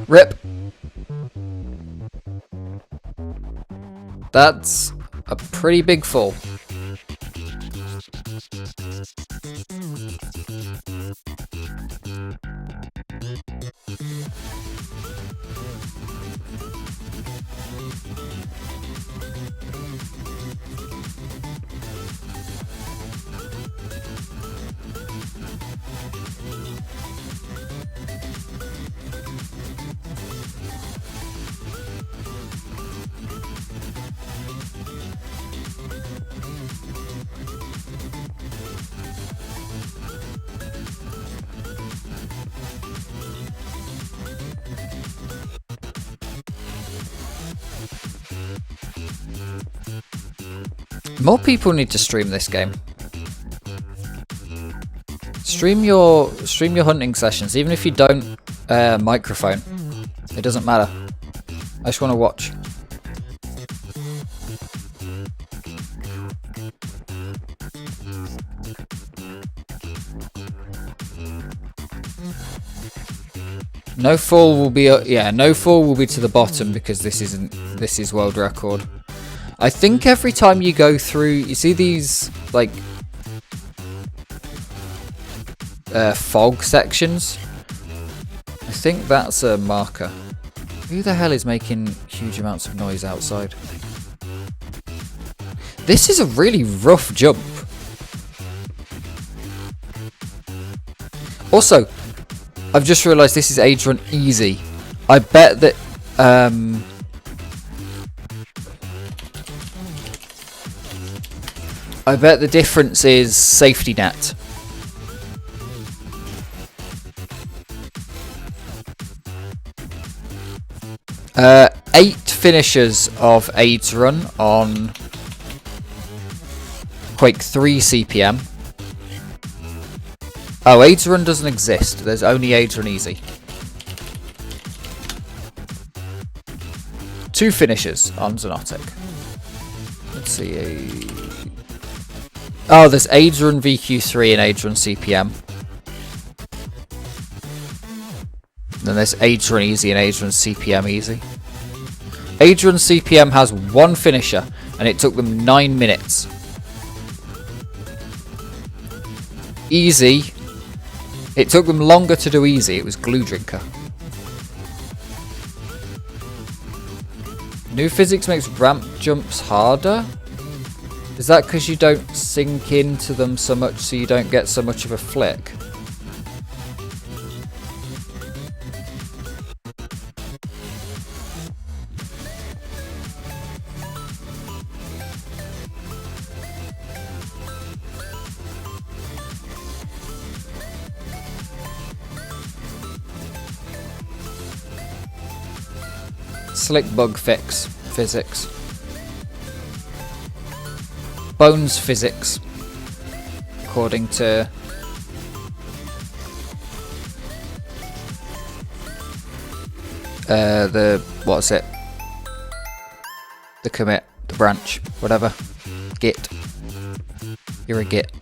RIP. That's a pretty big fall. More people need to stream this game. Stream your hunting sessions, even if you don't microphone. It doesn't matter. I just want to watch. No fall will be no fall will be to the bottom because this is world record. I think every time you go through, you see these like fog sections. I think that's a marker. Who the hell is making huge amounts of noise outside? This is a really rough jump. Also, I've just realised this is age run easy. I bet that I bet the difference is safety net. Eight finishers of AIDS run on Quake 3 CPM. Oh, AIDS run doesn't exist. There's only AIDS run easy. 2 finishers on Xonotic. Let's see. Oh, there's AIDS run VQ3 and AIDS run CPM. Then there's AIDS run easy and AIDS run CPM easy. AIDS run CPM has 1 finisher and it took them 9 minutes. Easy. It took them longer to do easy. It was Glue Drinker. New physics makes ramp jumps harder. Is that because you don't sink into them so much so you don't get so much of a flick? Slick bug fix physics. Bones physics, according to what's it? The commit, the branch, whatever. Git. You're a git.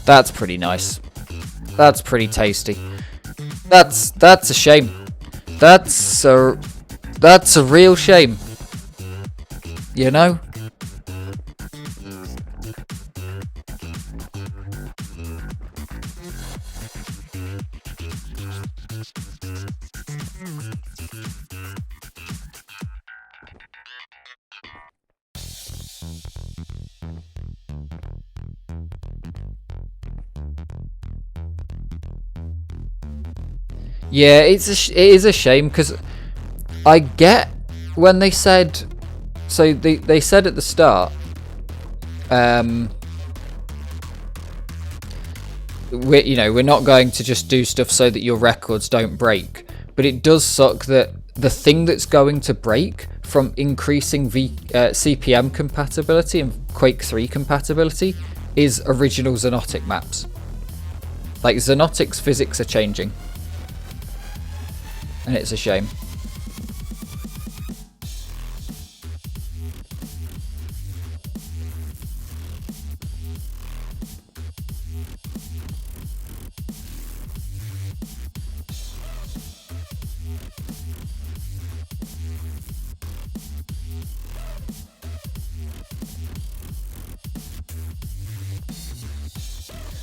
That's pretty nice. That's pretty tasty. That's a shame. That's a real shame. You know? Yeah, it is a shame because I get when they said, so they said at the start, we're not going to just do stuff so that your records don't break, but it does suck that the thing that's going to break from increasing CPM compatibility and Quake 3 compatibility is original Xonotic maps. Like, Xonotic's physics are changing. And it's a shame.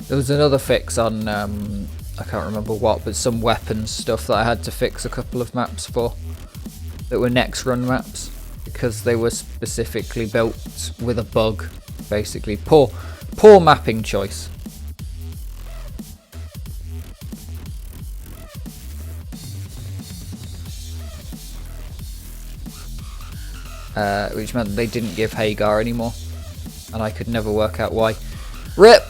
There was another fix on, I can't remember what, but some weapons stuff that I had to fix a couple of maps for. That were next run maps. Because they were specifically built with a bug, basically. Poor mapping choice. Which meant they didn't give Hagar anymore. And I could never work out why. RIP!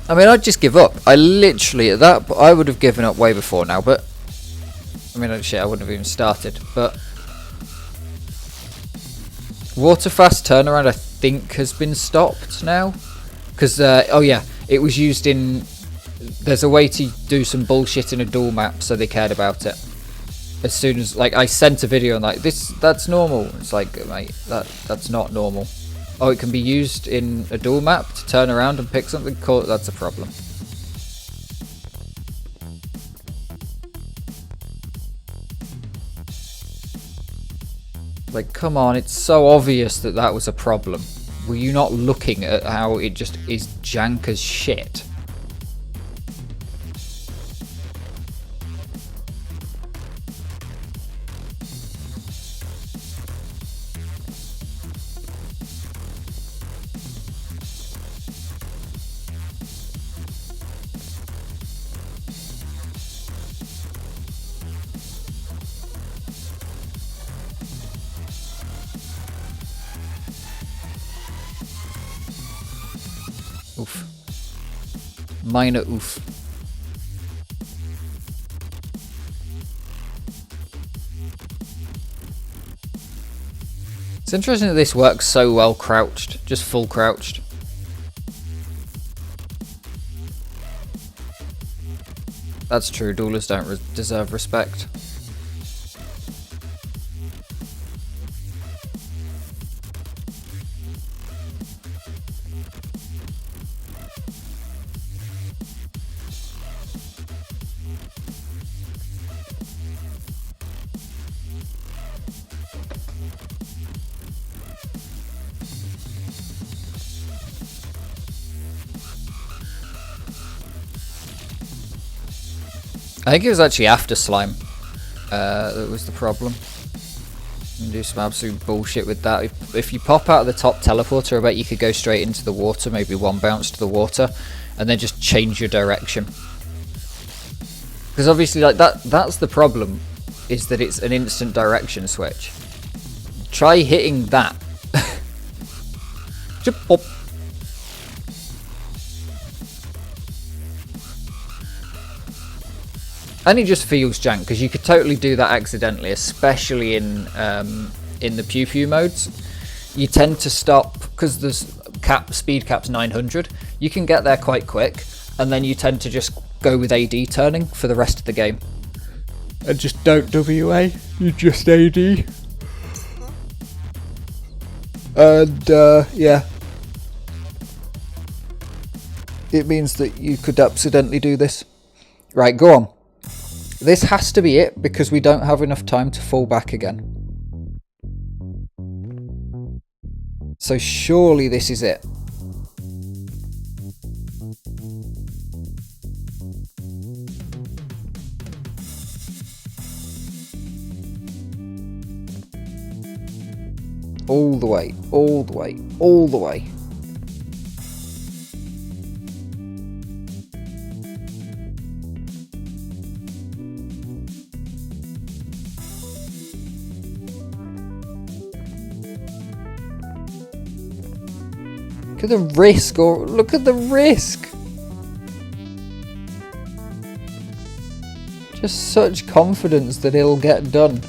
I mean, I'd just give up. I literally, at that, I would have given up way before now, but... I mean, shit, I wouldn't have even started, but... Waterfast turnaround, I think, has been stopped now. Because, oh yeah, it was used in... There's a way to do some bullshit in a duel map, so they cared about it. As soon as, like, I sent a video and like, that's normal. It's like, mate, that's not normal. Oh, it can be used in a duel map to turn around and pick something? Cool, that's a problem. Like, come on, it's so obvious that that was a problem. Were you not looking at how it just is jank as shit? Oof. Minor oof. It's interesting that this works so well crouched, just full crouched. That's true, duelists don't deserve respect. I think it was actually after slime that was the problem. And do some absolute bullshit with that. If you pop out of the top teleporter, I bet you could go straight into the water, maybe one bounce to the water, and then just change your direction. Because obviously, like that's the problem, is that it's an instant direction switch. Try hitting that. Just pop. And it just feels jank because you could totally do that accidentally, especially in the pew pew modes. You tend to stop because the speed cap's 900. You can get there quite quick, and then you tend to just go with AD turning for the rest of the game. And just don't WA, you just AD. And yeah, it means that you could accidentally do this. Right, go on. This has to be it, because we don't have enough time to fall back again. So surely this is it. All the way, all the way, all the way. Look at the risk, or look at the risk. Just such confidence that it'll get done.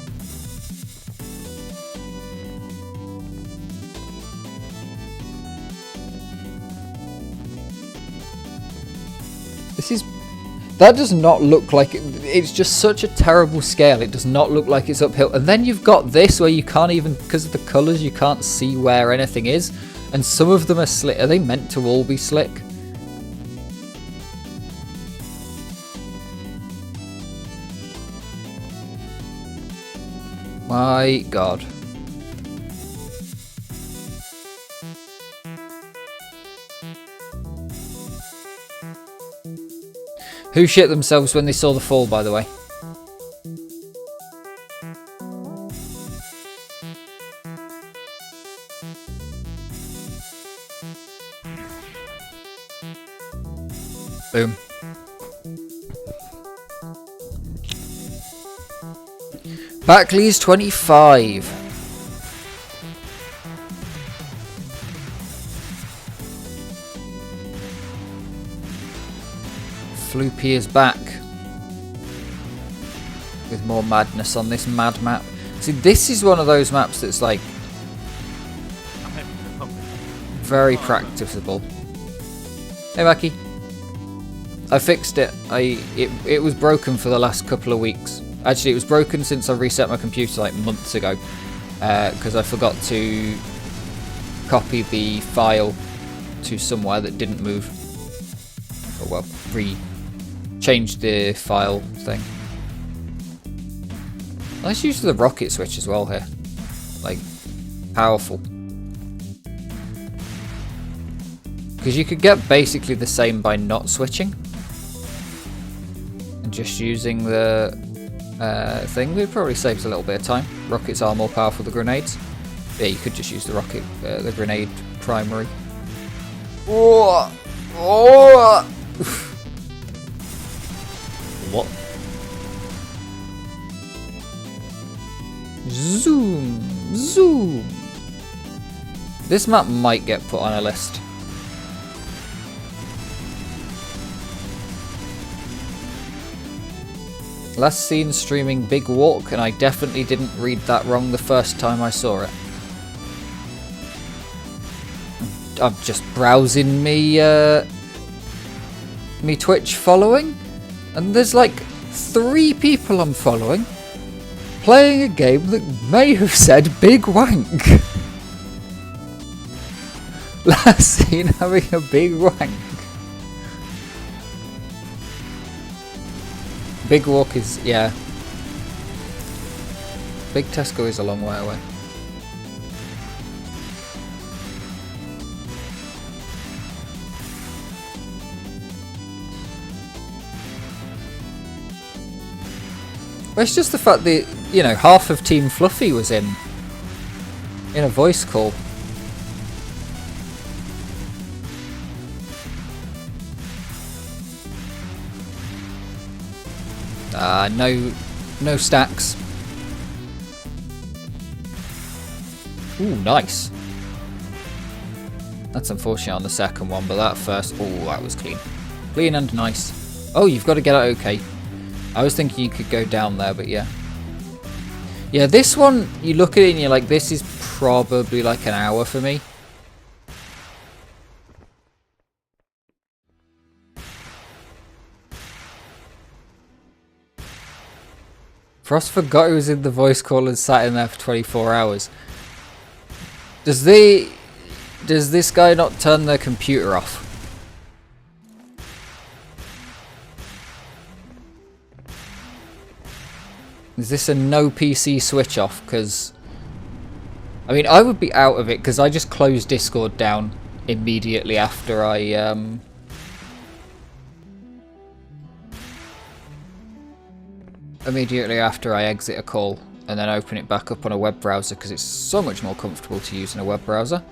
That does not look like it's just such a terrible scale. It does not look like it's uphill. And then you've got this where you can't even, because of the colours, you can't see where anything is. And some of them are slick. Are they meant to all be slick? My God. Who shit themselves when they saw the fall, by the way? Boom. Backley's 25. Floopy is back. With more madness on this mad map. See, this is one of those maps that's like very practicable. Hey Mackie. I fixed it. It was broken for the last couple of weeks. Actually, it was broken since I reset my computer like months ago. Because I forgot to copy the file to somewhere that didn't move. Oh well, changed the file thing. Let's use the rocket switch as well here. Like, powerful. Because you could get basically the same by not switching. And just using the thing. It probably saves a little bit of time. Rockets are more powerful than grenades. Yeah, you could just use the the grenade primary. Oh! Oh! What? Zoom! Zoom! This map might get put on a list. Last seen streaming Big Walk, and I definitely didn't read that wrong the first time I saw it. I'm just browsing me Twitch following, and there's like 3 people I'm following playing a game that may have said Big Wank. Last seen having a big wank. Big Walk is, yeah. Big Tesco is a long way away. Well, it's just the fact that, you know, half of Team Fluffy was in a voice call. No stacks. Ooh, nice. That's unfortunate on the second one, but that first, oh, that was clean. Clean and nice. Oh, you've got to get out okay. I was thinking you could go down there, but yeah. Yeah, this one, you look at it and you're like, this is probably like an hour for me. Frost forgot he was in the voice call and sat in there for 24 hours. Does this guy not turn their computer off? Is this a no PC switch off? Because, I mean, I would be out of it because I just closed Discord down immediately after I exit a call, and then open it back up on a web browser because it's so much more comfortable to use in a web browser.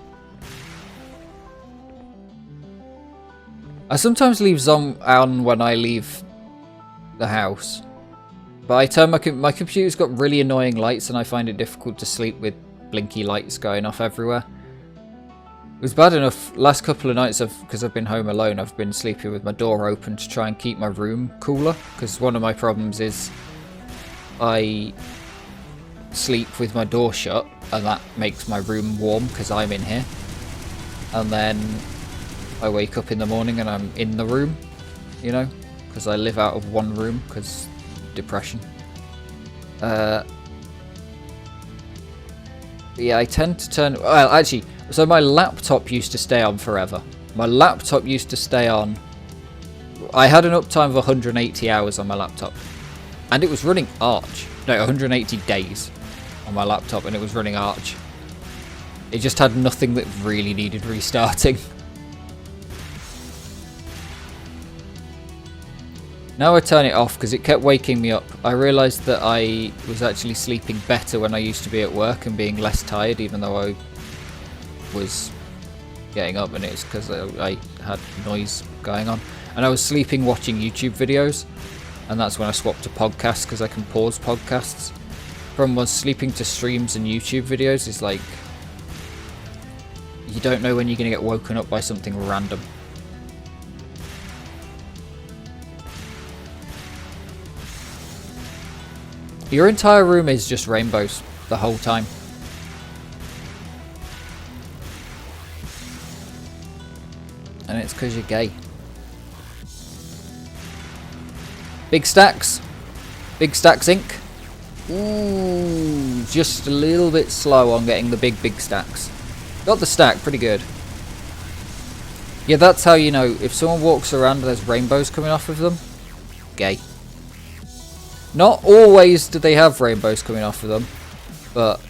I sometimes leave Zom on when I leave the house, but I turn my computer's got really annoying lights and I find it difficult to sleep with blinky lights going off everywhere. It was bad enough last couple of nights because I've been home alone. I've been sleeping with my door open to try and keep my room cooler, because one of my problems is I sleep with my door shut, and that makes my room warm because I'm in here. And then I wake up in the morning and I'm in the room, you know, because I live out of one room because depression. Yeah, I tend to turn... Well, actually, so my laptop used to stay on forever. My laptop used to stay on... I had an uptime of 180 hours on my laptop. And it was running Arch. No, 180 days on my laptop, and it was running Arch. It just had nothing that really needed restarting. Now I turn it off because it kept waking me up. I realised that I was actually sleeping better when I used to be at work and being less tired, even though I was getting up, and it's because I had noise going on. And I was sleeping watching YouTube videos, and that's when I swapped to podcasts because I can pause podcasts. Problem was, sleeping to streams and YouTube videos is like, you don't know when you're going to get woken up by something random. Your entire room is just rainbows the whole time. And it's because you're gay. Big Stacks. Big Stacks Inc. Ooh, just a little bit slow on getting the big stacks. Got the stack, pretty good. Yeah, that's how you know if someone walks around and there's rainbows coming off of them, gay. Not always do they have rainbows coming off of them, but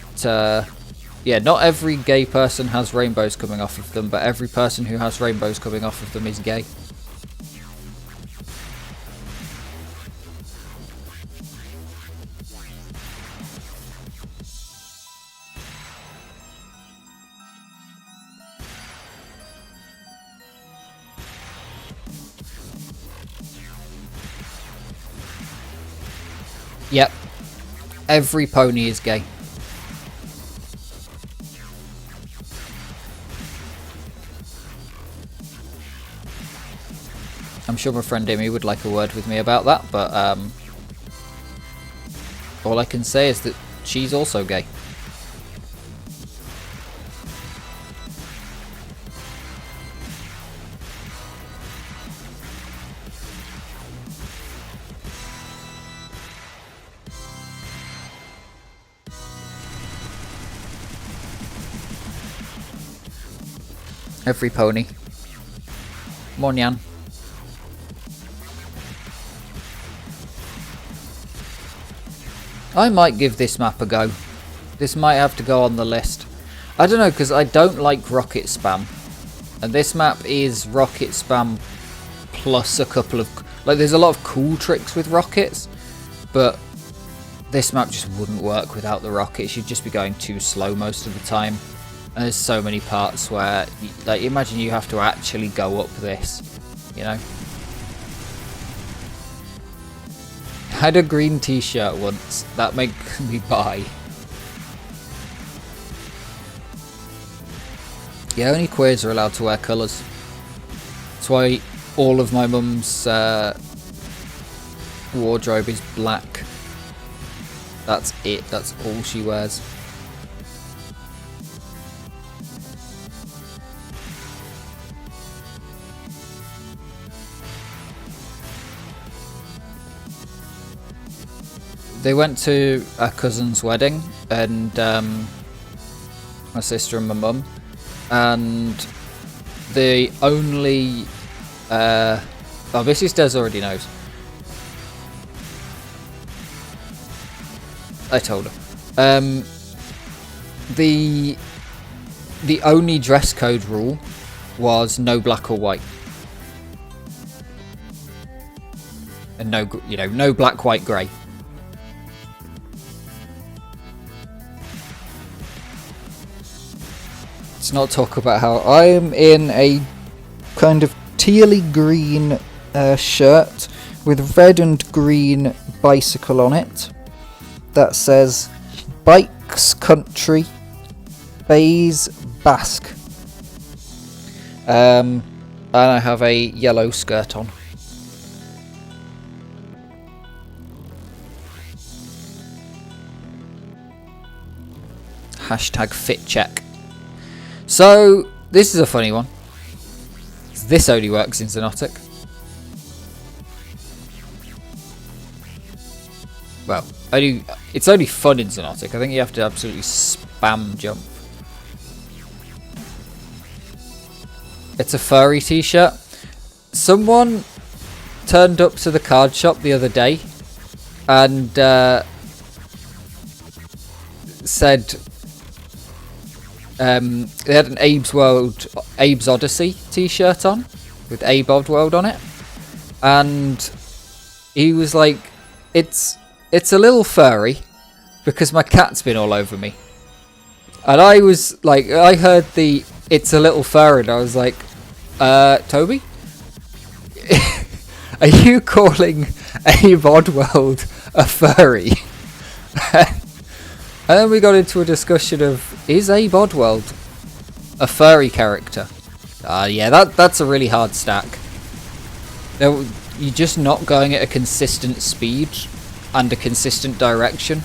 yeah, not every gay person has rainbows coming off of them, but every person who has rainbows coming off of them is gay. Yep, every pony is gay. I'm sure my friend Amy would like a word with me about that, but all I can say is that she's also gay. Every pony. Monyan. I might give this map a go. This might have to go on the list. I don't know, because I don't like rocket spam. And this map is rocket spam plus a couple of... Like, there's a lot of cool tricks with rockets, but this map just wouldn't work without the rockets. You'd just be going too slow most of the time. And there's so many parts where, like, imagine you have to actually go up this, you know? I had a green t-shirt once. That made me buy. Yeah, only queers are allowed to wear colours. That's why all of my mum's wardrobe is black. That's it. That's all she wears. They went to a cousin's wedding, and my sister and my mum, and the only oh, this is Des already knows. I told her. The only dress code rule was no black or white, and no, you know, no black, white, grey. Let's not talk about how I am in a kind of tealy green shirt with red and green bicycle on it that says Bikes Country Bays Basque, and I have a yellow skirt on. Hashtag fit check. So, this is a funny one. This only works in Xonotic. Well, it's only fun in Xonotic. I think you have to absolutely spam jump. It's a furry t-shirt. Someone turned up to the card shop the other day and said... they had an Abe's Odyssey t-shirt on with Abe Oddworld on it, and he was like, it's a little furry because my cat's been all over me. And I was like, I heard the it's a little furry and I was like, Toby? Are you calling a mod world a furry? And then we got into a discussion of, is a mod world a furry character? Yeah, that's a really hard stack. You're just not going at a consistent speed and a consistent direction.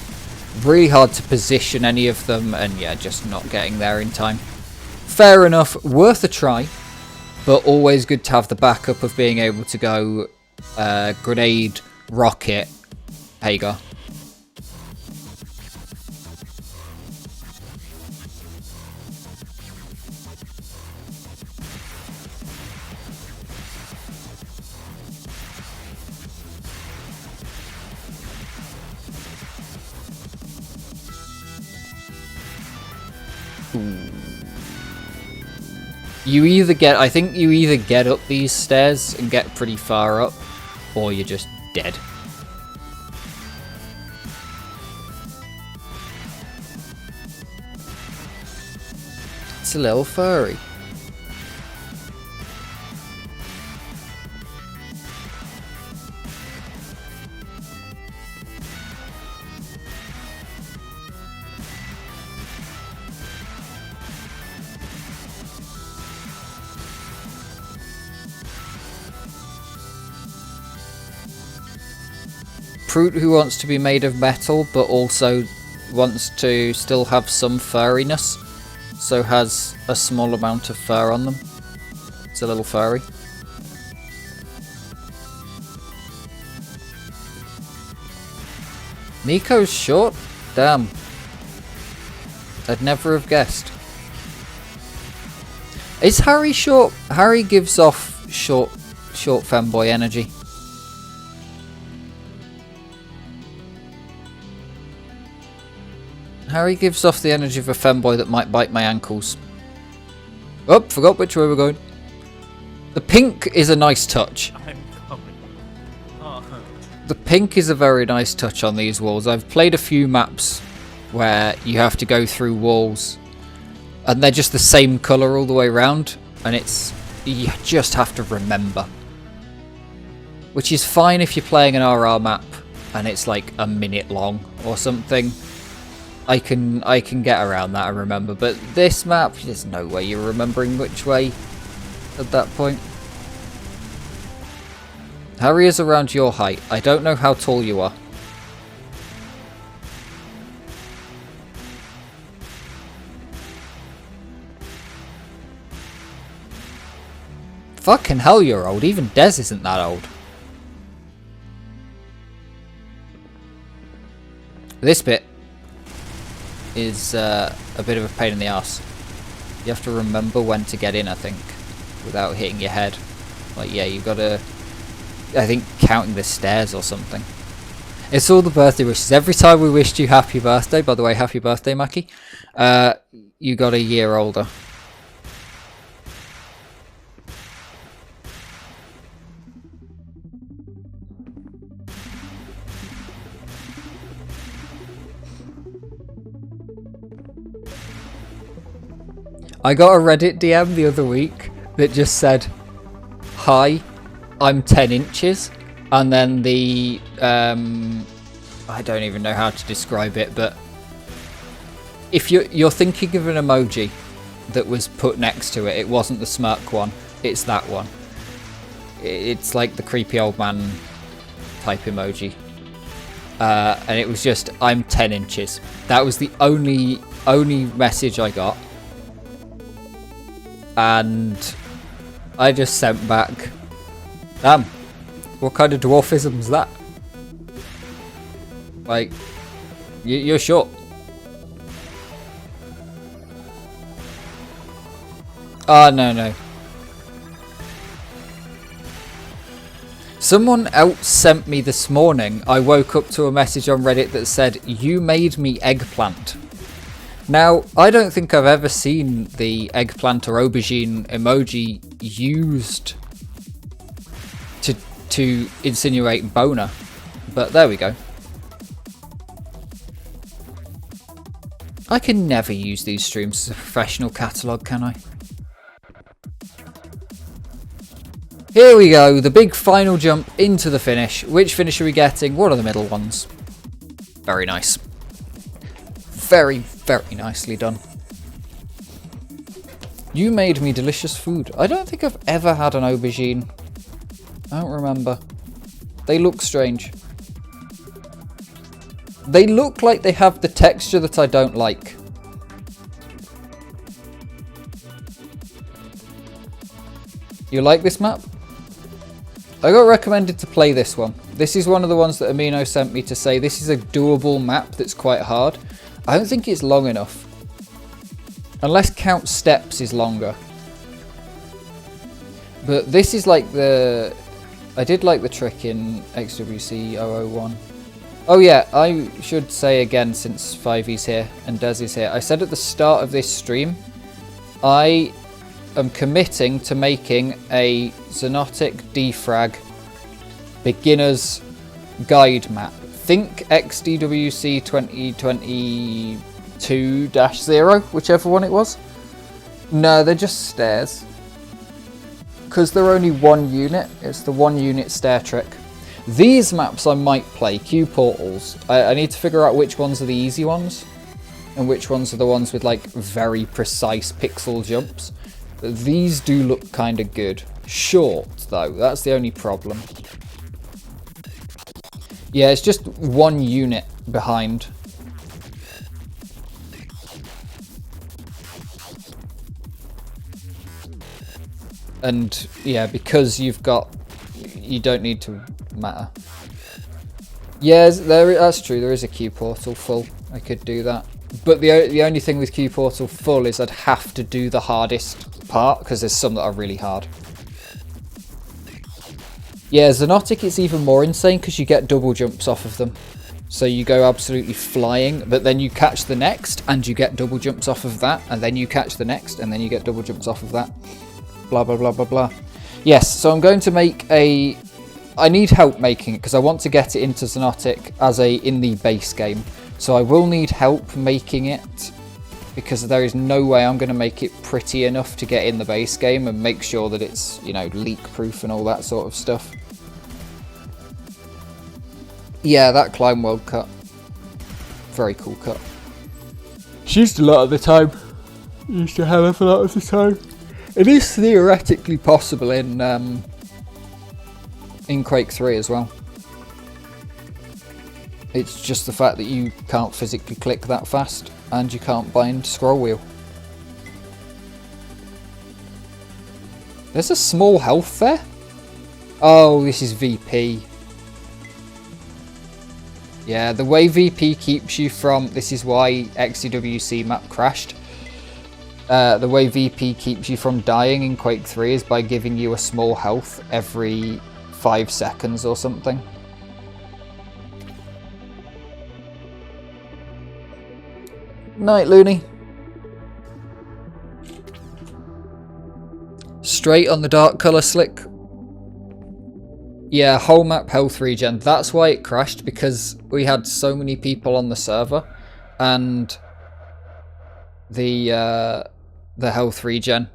Really hard to position any of them, and yeah, just not getting there in time. Fair enough, worth a try, but always good to have the backup of being able to go grenade, rocket, Hagar. I think you either get up these stairs and get pretty far up, or you're just dead. It's a little furry. Fruit who wants to be made of metal but also wants to still have some furriness, so has a small amount of fur on them. It's a little furry. Nico's short? Damn. I'd never have guessed. Is Harry short? Harry gives off short femboy energy. Harry gives off the energy of a femboy that might bite my ankles. Oh, forgot which way we're going. The pink is a nice touch. I'm coming. Oh. The pink is a very nice touch on these walls. I've played a few maps where you have to go through walls and they're just the same colour all the way around, and you just have to remember. Which is fine if you're playing an RR map and it's like a minute long or something. I can get around that and remember, but this map, there's no way you're remembering which way at that point. Harry is around your height. I don't know how tall you are. Fucking hell, you're old. Even Des isn't that old. This bit is a bit of a pain in the ass. You have to remember when to get in, I think, without hitting your head. Like, yeah, you've got to, I think, counting the stairs or something. It's all the birthday wishes. Every time we wished you happy birthday, by the way, happy birthday, Mackie, you got a year older. I got a Reddit DM the other week that just said, "Hi, I'm 10 inches," and then the I don't even know how to describe it, but if you're thinking of an emoji that was put next to it, it wasn't the smirk one, it's that one. It's like the creepy old man type emoji, and it was just, "I'm 10 inches." That was the only message I got. And I just sent back, "Damn, what kind of dwarfism's that? Like, you're short." Oh, no. Someone else sent me this morning, I woke up to a message on Reddit that said, "You made me eggplant." Now, I don't think I've ever seen the eggplant or aubergine emoji used to insinuate boner. But there we go. I can never use these streams as a professional catalogue, can I? Here we go, the big final jump into the finish. Which finish are we getting? What are the middle ones? Very nice. Very, very nicely done. You made me delicious food. I don't think I've ever had an aubergine. I don't remember. They look strange. They look like they have the texture that I don't like. You like this map? I got recommended to play this one. This is one of the ones that Amino sent me to say this is a doable map that's quite hard. I don't think it's long enough. Unless count steps is longer. But this is like the... I did like the trick in XWC 001. Oh yeah, I should say again, since 5e's here and Des is here, I said at the start of this stream, I am committing to making a Xonotic DeFrag beginner's guide map. Think XDWC 2022-0, whichever one it was. No, they're just stairs. Because they're only one unit, it's the one unit stair trick. These maps I might play, Q portals. I need to figure out which ones are the easy ones and which ones are the ones with like very precise pixel jumps. But these do look kind of good. Short though, that's the only problem. Yeah, it's just one unit behind. And yeah, because you've got, you don't need to matter. Yes, that's true. There is a Q portal full. I could do that, but the only thing with Q portal full is I'd have to do the hardest part because there's some that are really hard. Yeah, Xonotic is even more insane because you get double jumps off of them. So you go absolutely flying, but then you catch the next and you get double jumps off of that, and then you catch the next and then you get double jumps off of that. Blah, blah, blah, blah, blah. Yes, so I'm going to make a... I need help making it because I want to get it into Xonotic as in the base game. So I will need help making it because there is no way I'm going to make it pretty enough to get in the base game and make sure that it's, you know, leak proof and all that sort of stuff. Yeah, that Climb World cut. Very cool cut. She used a lot of the time. Used a hell of a lot of the time. It is theoretically possible in Quake 3 as well. It's just the fact that you can't physically click that fast and you can't bind scroll wheel. There's a small health there? Oh, this is VP. Yeah, the way VP keeps you from... This is why XCWC map crashed. The way VP keeps you from dying in Quake 3 is by giving you a small health every 5 seconds or something. Night, Looney. Straight on the dark colour slick. Yeah, whole map health regen. That's why it crashed, because we had so many people on the server and the health regen.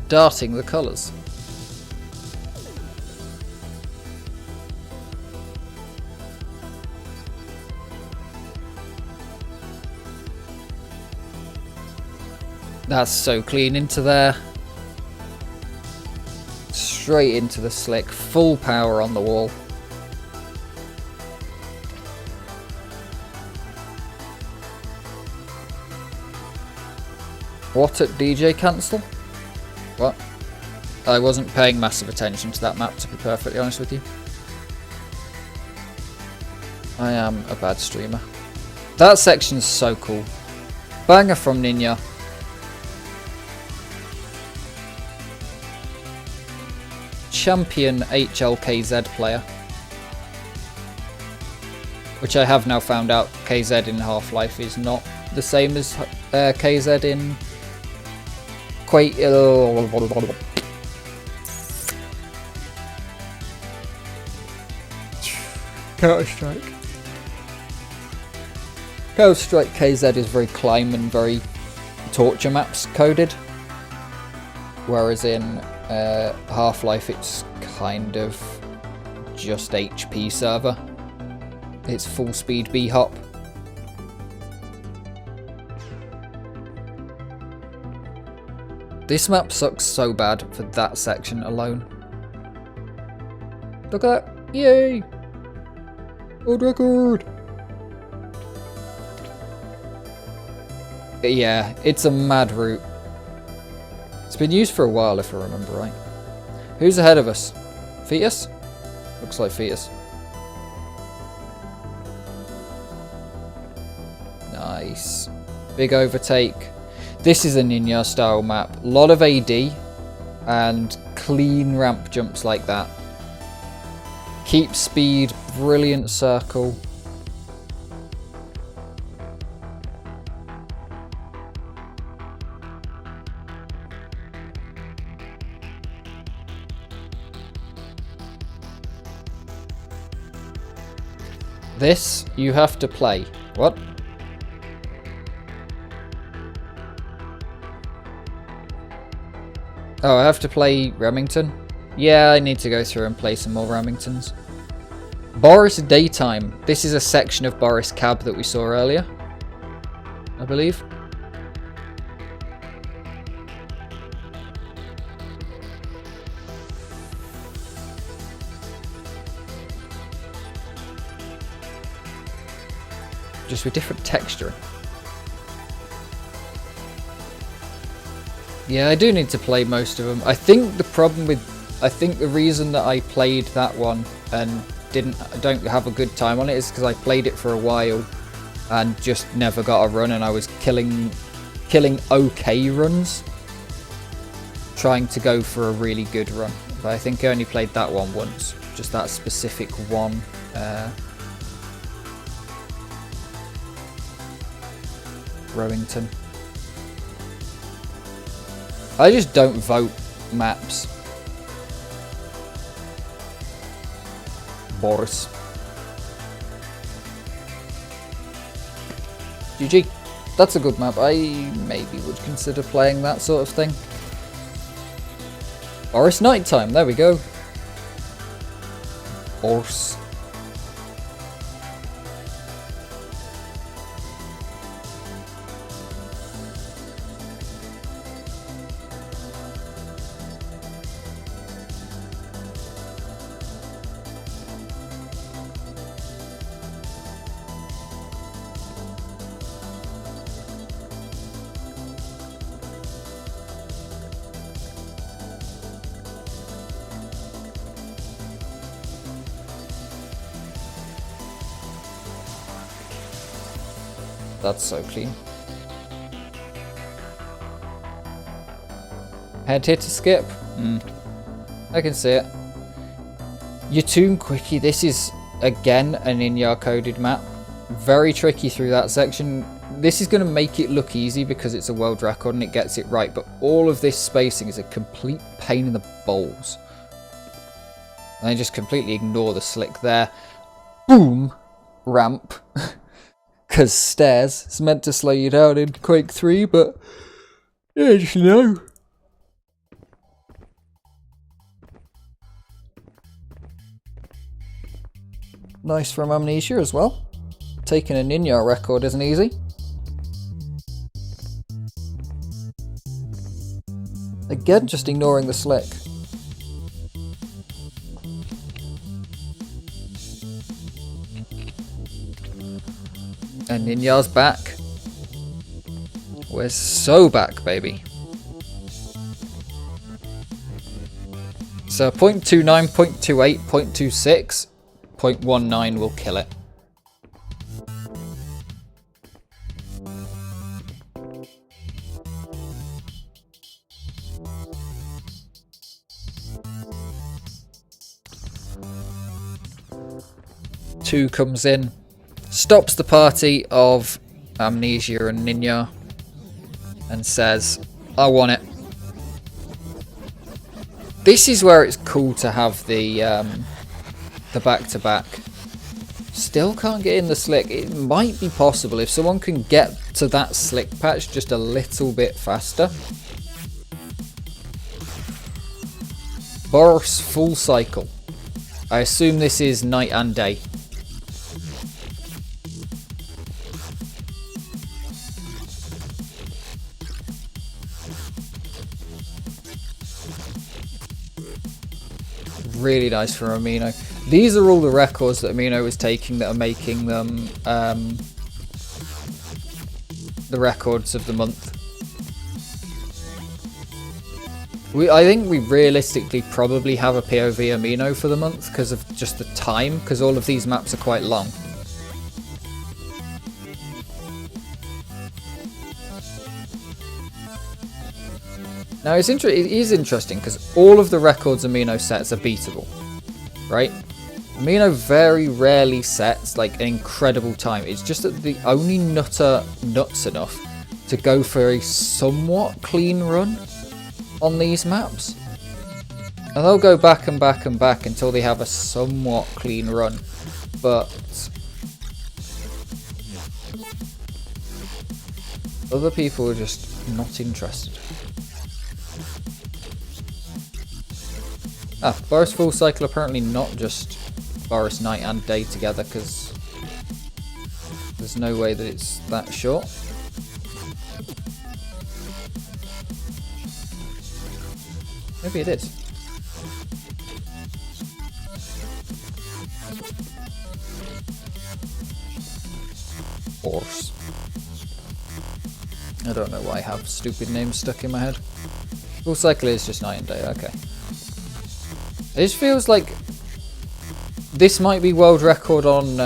Darting the colours. That's so clean into there. Straight into the slick. Full power on the wall. What at DJ cancel? What? I wasn't paying massive attention to that map, to be perfectly honest with you. I am a bad streamer. That section's so cool. Banger from Ninja. Champion HLKZ player. Which I have now found out KZ in Half-Life is not the same as KZ in Counter-Strike. Counter-Strike KZ is very climb and very torture maps coded. Whereas in Half-Life it's kind of just HP server. It's full speed B-hop. This map sucks so bad for that section alone. Look at that! Yay! World record! Yeah, it's a mad route. It's been used for a while if I remember right. Who's ahead of us? Fetus? Looks like Fetus. Nice. Big overtake. This is a Ninja style map. A lot of AD and clean ramp jumps like that. Keep speed, brilliant circle. This you have to play. What? Oh, I have to play Remington? Yeah, I need to go through and play some more Remingtons. Boris Daytime. This is a section of Boris Cab that we saw earlier, I believe. Just with different texture. Yeah, I do need to play most of them. I think the reason that I played that one and don't have a good time on it is because I played it for a while and just never got a run, and I was killing okay runs, trying to go for a really good run. But I think I only played that one once, just that specific one. Rowington. I just don't vote maps. Boris. GG. That's a good map. I maybe would consider playing that sort of thing. Boris Nighttime. There we go. Boris. That's so clean. Head hit to skip. I can see it. Your Tomb Quickie. This is again an Ninja coded map. Very tricky through that section. This is going to make it look easy because it's a world record and it gets it right, but all of this spacing is a complete pain in the balls. And I just completely ignore the slick there. Boom! Ramp. Because stairs. It's meant to slow you down in Quake 3, but yeah, just know. Nice from Amnesia as well. Taking a Ninja record isn't easy. Again, just ignoring the slick. And Ninja's back. We're so back, baby. So 0.29, 0.28, 0.26, 0.19 will kill it. Two comes in, stops the party of Amnesia and Ninja, and says, I want it. This is where it's cool to have the back-to-back. Still can't get in the slick. It might be possible if someone can get to that slick patch just a little bit faster. Boris full cycle. I assume this is night and day. Really nice for Amino. These are all the records that Amino is taking that are making them the records of the month. I think we realistically probably have a POV Amino for the month because of just the time, because all of these maps are quite long. Now it is interesting because all of the records Amino sets are beatable, right? Amino very rarely sets like an incredible time. It's just that the only nutter nuts enough to go for a somewhat clean run on these maps. And they'll go back and back and back until they have a somewhat clean run. But other people are just not interested. Ah, Boris full cycle apparently not just Boris night and day together, because there's no way that it's that short. Maybe it is. Boris. I don't know why I have stupid names stuck in my head. Full cycle is just night and day, okay. It just feels like this might be world record on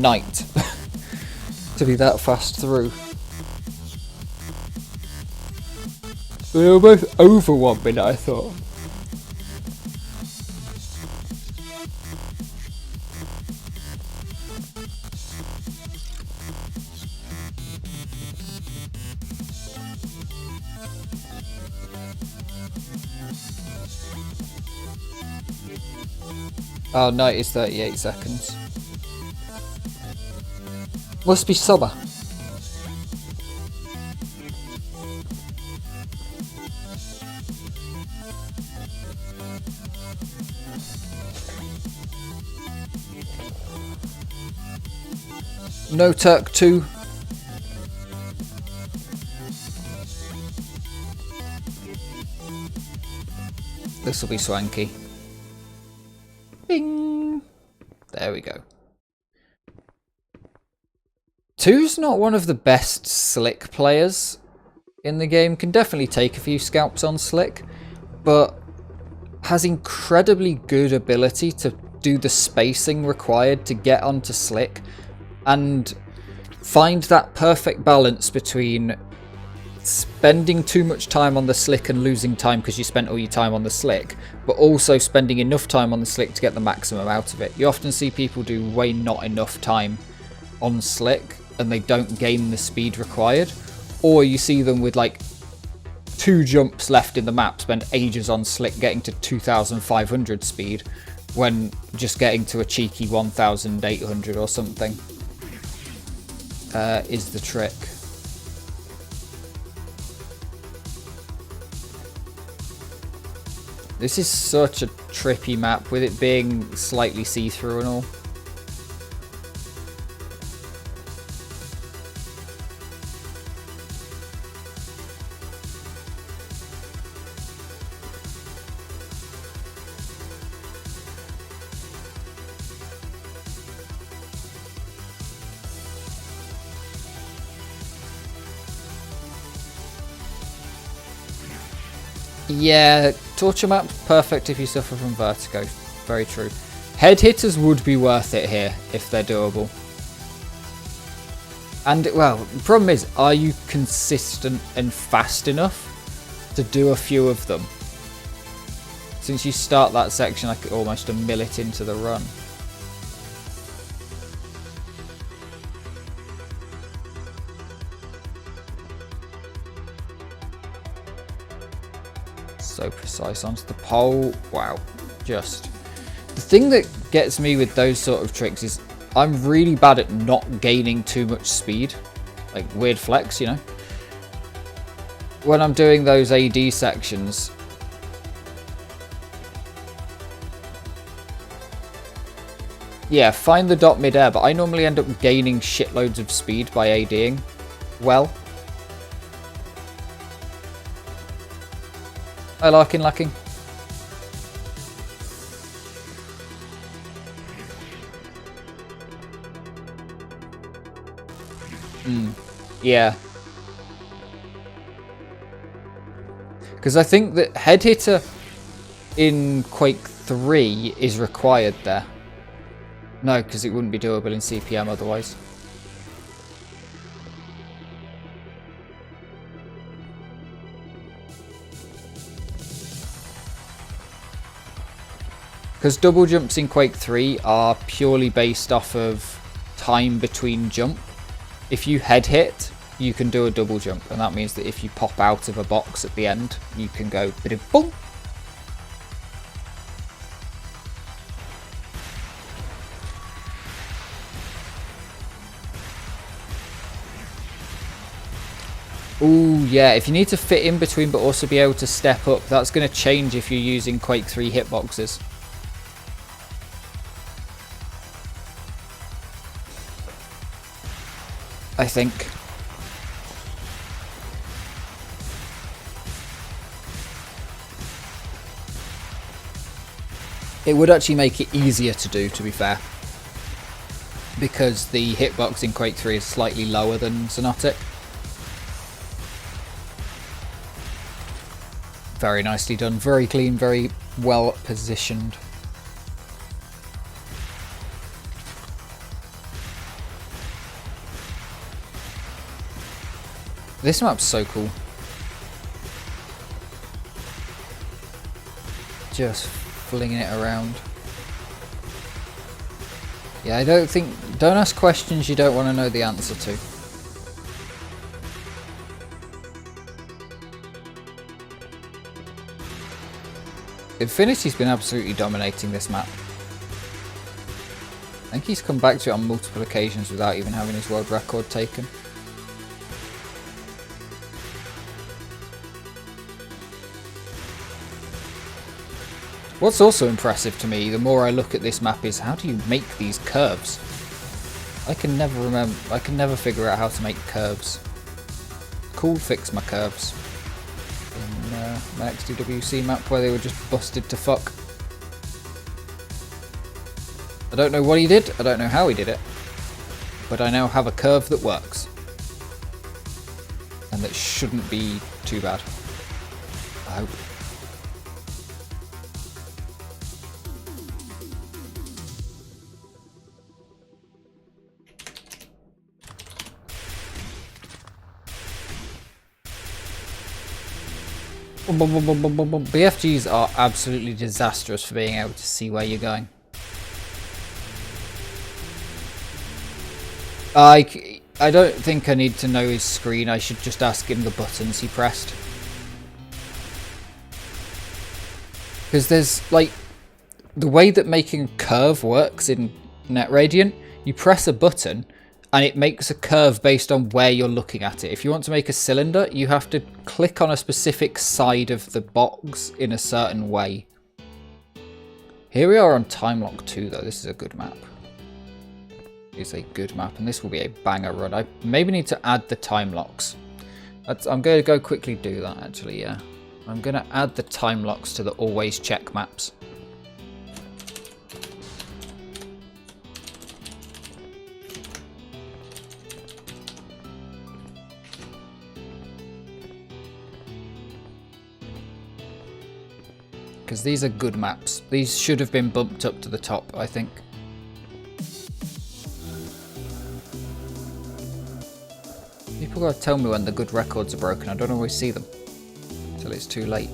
night to be that fast through. They were both over 1 minute, I thought. Oh, night is 38 seconds. Must be summer. No Turk 2. This will be swanky. Bing! There we go. 2's not one of the best slick players in the game. Can definitely take a few scalps on slick, but has incredibly good ability to do the spacing required to get onto slick and find that perfect balance between spending too much time on the slick and losing time because you spent all your time on the slick, but also spending enough time on the slick to get the maximum out of it. You often see people do way not enough time on slick and they don't gain the speed required, or you see them with like 2 jumps left in the map spend ages on slick getting to 2500 speed when just getting to a cheeky 1800 or something is the trick. This is such a trippy map with it being slightly see-through and all. Yeah, torture map, perfect if you suffer from vertigo. Very true. Head hitters would be worth it here if they're doable. And, well, the problem is, are you consistent and fast enough to do a few of them? Since you start that section like almost a minute into the run. So precise onto the pole. Wow. Just. The thing that gets me with those sort of tricks is I'm really bad at not gaining too much speed. Like weird flex, you know. When I'm doing those AD sections. Yeah, find the dot mid-air, but I normally end up gaining shitloads of speed by ADing. Well. Hi, Larkin. Yeah. Because I think that head hitter in Quake 3 is required there. No, because it wouldn't be doable in CPM otherwise. Because double jumps in Quake 3 are purely based off of time between jump. If you head hit, you can do a double jump, and that means that if you pop out of a box at the end, you can go boom. Ooh, yeah, if you need to fit in between but also be able to step up, that's going to change if you're using Quake 3 hitboxes. I think. It would actually make it easier to do, to be fair. Because the hitbox in Quake 3 is slightly lower than Xonotic. Very nicely done, very clean, very well positioned. This map's so cool. Just flinging it around. Yeah, don't ask questions you don't want to know the answer to. Infinity's been absolutely dominating this map. I think he's come back to it on multiple occasions without even having his world record taken. What's also impressive to me, the more I look at this map, is how do you make these curves? I can never figure out how to make curves. Cool, fix my curves. In my XDWC map where they were just busted to fuck. I don't know what he did, I don't know how he did it, but I now have a curve that works. And that shouldn't be too bad. I hope. BFGs are absolutely disastrous for being able to see where you're going. I don't think I need to know his screen, I should just ask him the buttons he pressed. Because there's, like, the way that making a curve works in NetRadiant, you press a button and it makes a curve based on where you're looking at it. If you want to make a cylinder, you have to click on a specific side of the box in a certain way. Here we are on Time Lock 2 though, this is a good map. It's a good map and this will be a banger run. I maybe need to add the time locks. I'm going to go quickly do that actually, yeah. I'm going to add the time locks to the always check maps. because these are good maps. These should have been bumped up to the top, I think. People gotta tell me when the good records are broken. I don't always see them until it's too late.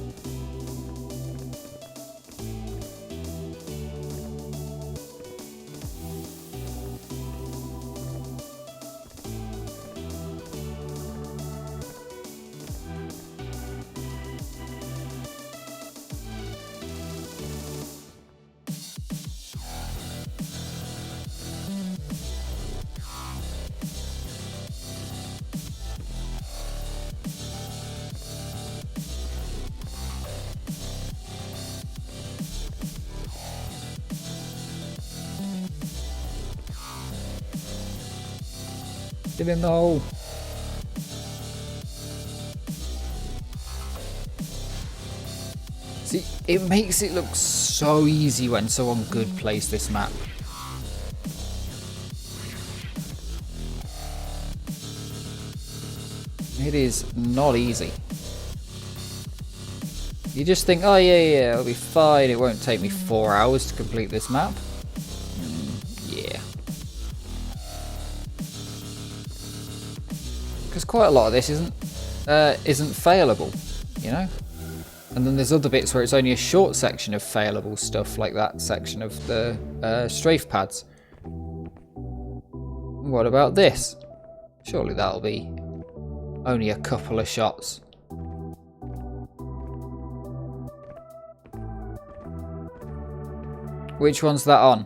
Get in the hole. See, it makes it look so easy when someone good plays this map. It is not easy. You just think, oh yeah, it'll be fine. It won't take me 4 hours to complete this map. Yeah. Because quite a lot of this isn't failable, you know? And then there's other bits where it's only a short section of failable stuff, like that section of the strafe pads. What about this? Surely that'll be only a couple of shots. Which one's that on?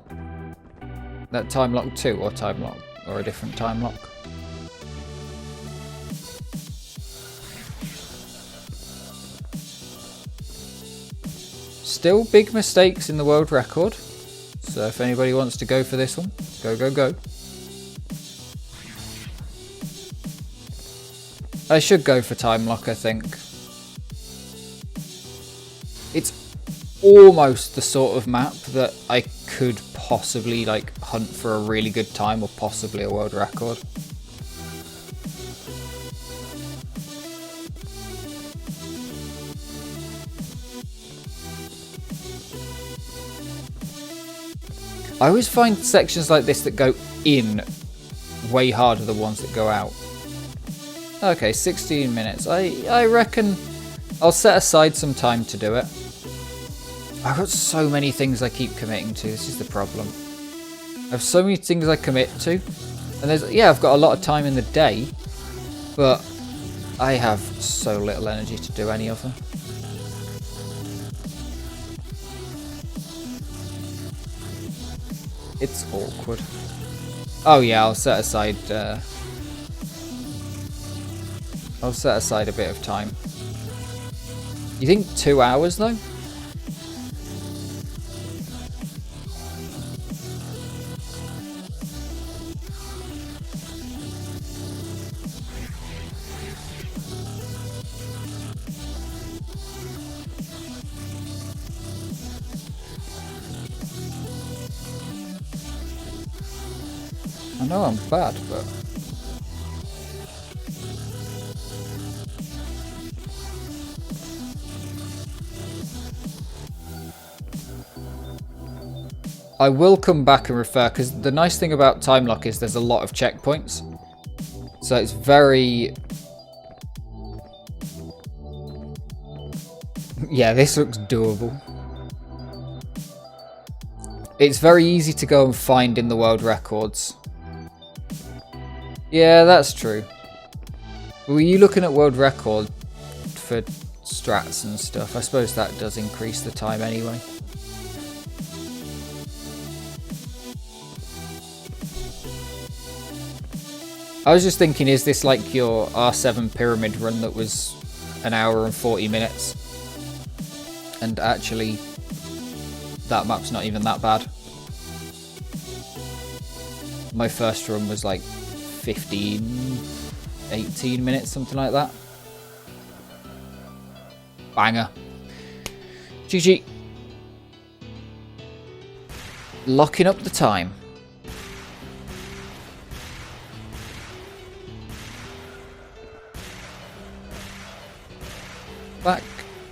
That time lock 2 or time lock, or a different time lock? Still big mistakes in the world record, so if anybody wants to go for this one, go, go, go. I should go for time lock, I think. It's almost the sort of map that I could possibly like hunt for a really good time or possibly a world record. I always find sections like this that go in way harder than ones that go out. Okay, 16 minutes. I reckon I'll set aside some time to do it. I've got so many things I keep committing to. This is the problem. I have so many things I commit to. And I've got a lot of time in the day, but I have so little energy to do any of them. It's awkward. Oh yeah, I'll set aside a bit of time. You think 2 hours though? I know I'm bad, but I will come back and refer, because the nice thing about time lock is there's a lot of checkpoints, so it's very... Yeah, this looks doable. It's very easy to go and find in the world records. Yeah, that's true. Were you looking at world record for strats and stuff? I suppose that does increase the time anyway. I was just thinking, is this like your R7 pyramid run that was an hour and 40 minutes? And actually, that map's not even that bad. My first run was like 15, 18 minutes, something like that. Banger. GG. Locking up the time. Back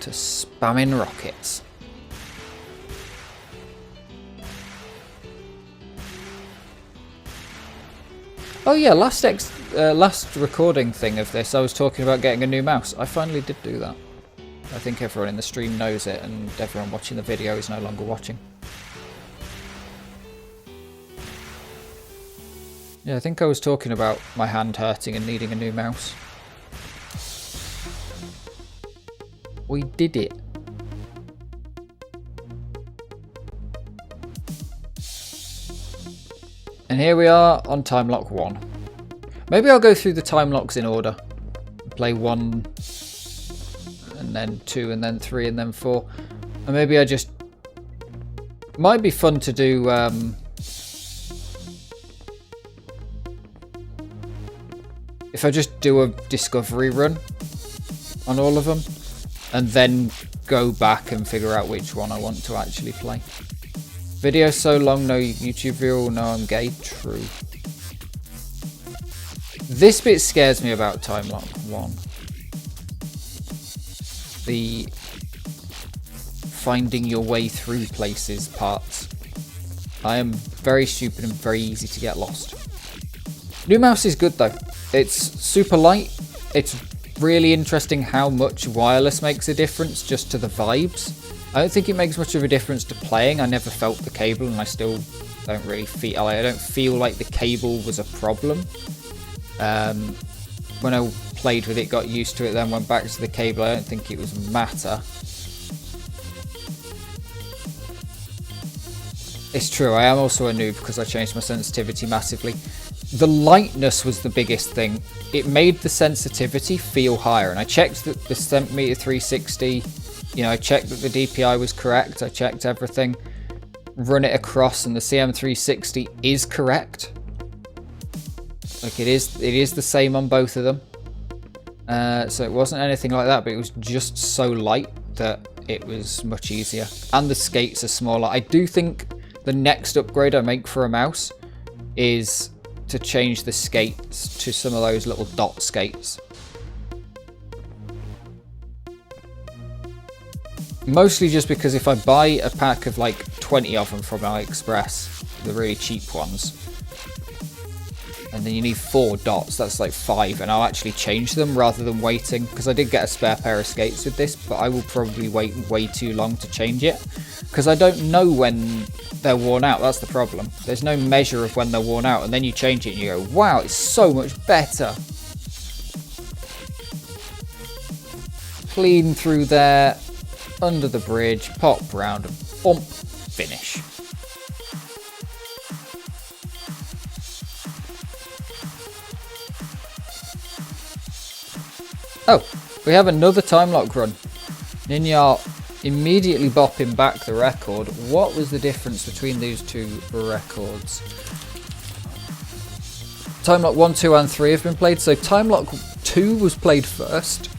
to spamming rockets. Oh yeah, last recording thing of this, I was talking about getting a new mouse. I finally did do that. I think everyone in the stream knows it, and everyone watching the video is no longer watching. Yeah, I think I was talking about my hand hurting and needing a new mouse. We did it. And here we are on time lock 1. Maybe I'll go through the time locks in order. Play 1, and then 2, and then 3, and then 4. And maybe I just... Might be fun to do... if I just do a discovery run on all of them, and then go back and figure out which one I want to actually play. Video so long, no YouTube viewer will know I'm gay. True. This bit scares me about time lock 1. The finding your way through places parts. I am very stupid and very easy to get lost. New mouse is good though. It's super light. It's really interesting how much wireless makes a difference just to the vibes. I don't think it makes much of a difference to playing. I never felt the cable, and I still don't really feel... I don't feel like the cable was a problem. When I played with it, got used to it, then went back to the cable. I don't think it was a matter. It's true, I am also a noob because I changed my sensitivity massively. The lightness was the biggest thing. It made the sensitivity feel higher, and I checked that the centimeter 360, you know, I checked that the DPI was correct, I checked everything, run it across, and the CM360 is correct. Like it is the same on both of them. So it wasn't anything like that, but it was just so light that it was much easier. And the skates are smaller. I do think the next upgrade I make for a mouse is to change the skates to some of those little dot skates. Mostly just because if I buy a pack of like 20 of them from AliExpress, the really cheap ones, and then you need 4 dots, that's like 5, and I'll actually change them rather than waiting, because I did get a spare pair of skates with this, but I will probably wait way too long to change it, because I don't know when they're worn out. That's the problem. There's no measure of when they're worn out, and then you change it and you go, wow, it's so much better. Clean through there, under the bridge, pop round, and bump, finish. Oh, we have another time lock run. Ninja immediately bopping back the record. What was the difference between these two records? Time lock 1, 2 and 3 have been played. So time lock 2 was played first.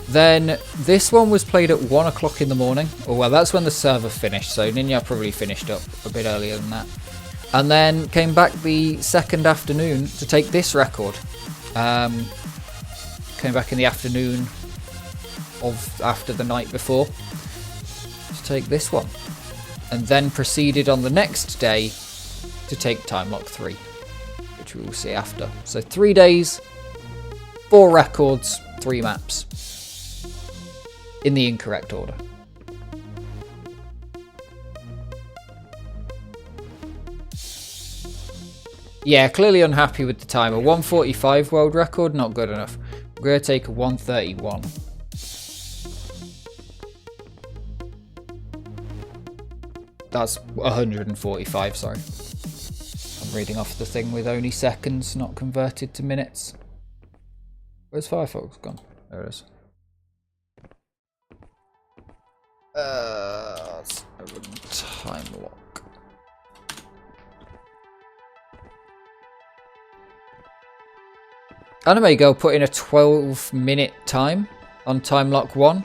Then this one was played at 1 o'clock in the morning. Oh well, that's when the server finished. So Ninja probably finished up a bit earlier than that. And then came back the second afternoon to take this record. Came back in the afternoon of after the night before to take this one, and then proceeded on the next day to take time lock 3, which we will see after. So 3 days, 4 records, 3 maps in the incorrect order. Yeah, clearly unhappy with the timer. 145 world record, not good enough. We're going to take a 131. That's 145, sorry. I'm reading off the thing with only seconds, not converted to minutes. Where's Firefox gone? There it is. Let's open time lock. Anime Girl put in a 12-minute time on time lock 1.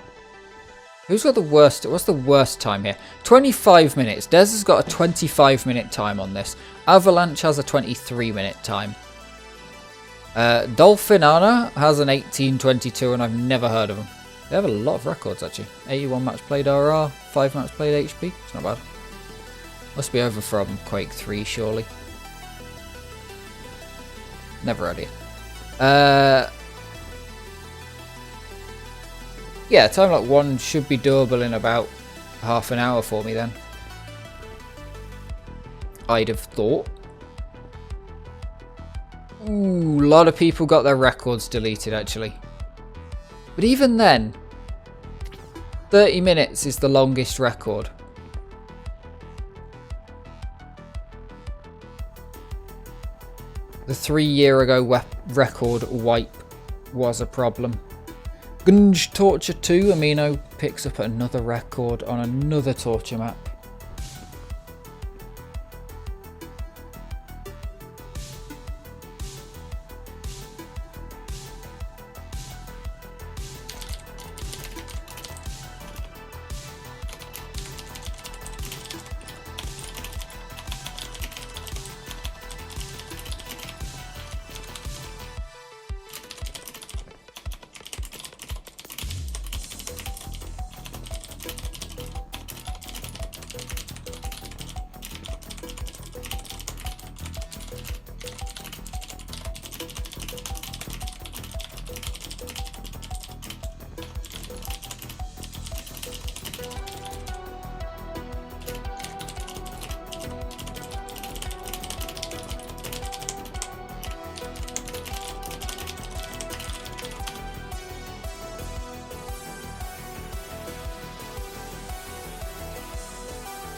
Who's got the worst? What's the worst time here? 25 minutes. Des has got a 25-minute time on this. Avalanche has a 23-minute time. Dolphinana has an 18:22, and I've never heard of them. They have a lot of records actually. 81 match played RR, 5 match played HP. It's not bad. Must be over from Quake 3 surely. Never had it. Yeah, time lock 1 should be doable in about half an hour for me then. I'd have thought. Ooh, a lot of people got their records deleted actually. But even then, 30 minutes is the longest record. The 3-year ago record wipe was a problem. Gunge Torture 2, Amino picks up another record on another torture map.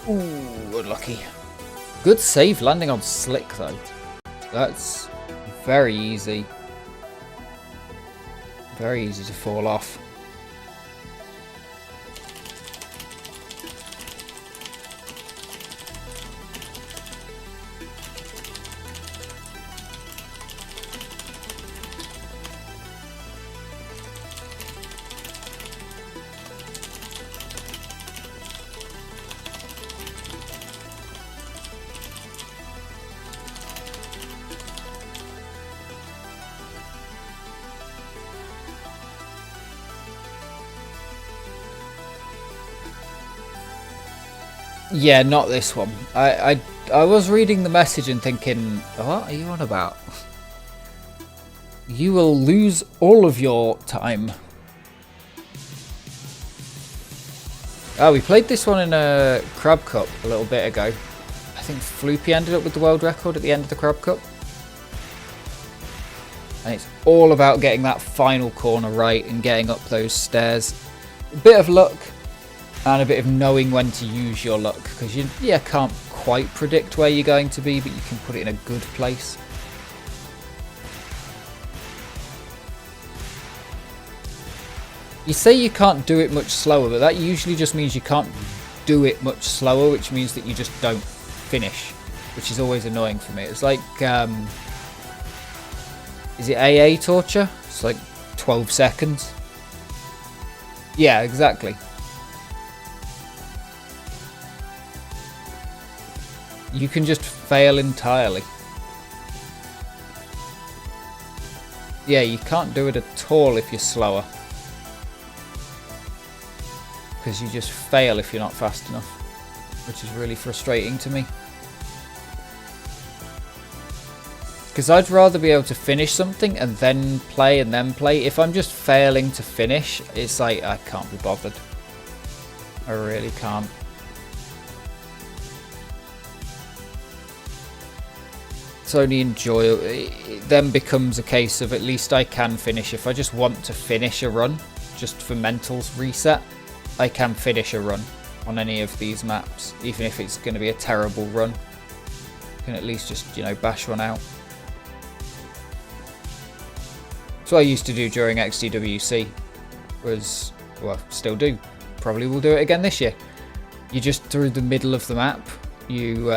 Ooh, unlucky. Good save landing on slick though. That's very easy. Very easy to fall off. Yeah, not this one. I was reading the message and thinking, what are you on about? You will lose all of your time. Oh, we played this one in a Crab Cup a little bit ago. I think Floopy ended up with the world record at the end of the Crab Cup. And it's all about getting that final corner right and getting up those stairs. A bit of luck. And a bit of knowing when to use your luck, because you can't quite predict where you're going to be, but you can put it in a good place. You say you can't do it much slower, but that usually just means you can't do it much slower, which means that you just don't finish, which is always annoying for me. It's like, is it AA torture? It's like 12 seconds. Yeah, exactly. You can just fail entirely. Yeah, you can't do it at all if you're slower. Because you just fail if you're not fast enough. Which is really frustrating to me. Because I'd rather be able to finish something and then play and then play. If I'm just failing to finish, it's like, I can't be bothered. I really can't. It's only enjoyable. It then becomes a case of at least I can finish. If I just want to finish a run, just for mental reset, I can finish a run on any of these maps, even if it's going to be a terrible run. I can at least just, bash one out. That's what I used to do during XDWC, was, well, still do. Probably will do it again this year. You just, through the middle of the map, you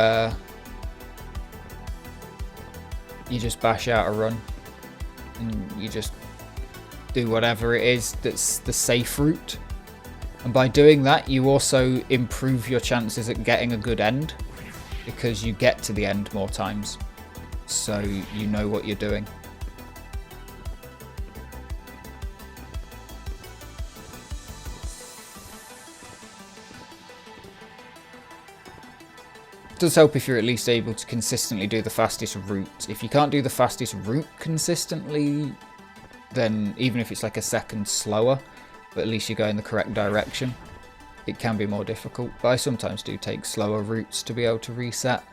just bash out a run, and you just do whatever it is that's the safe route. And by doing that, you also improve your chances at getting a good end, because you get to the end more times, so you know what you're doing. does help if you're at least able to consistently do the fastest route. If you can't do the fastest route consistently, then even if it's like a second slower, but at least you go in the correct direction, it can be more difficult. But I sometimes do take slower routes to be able to reset,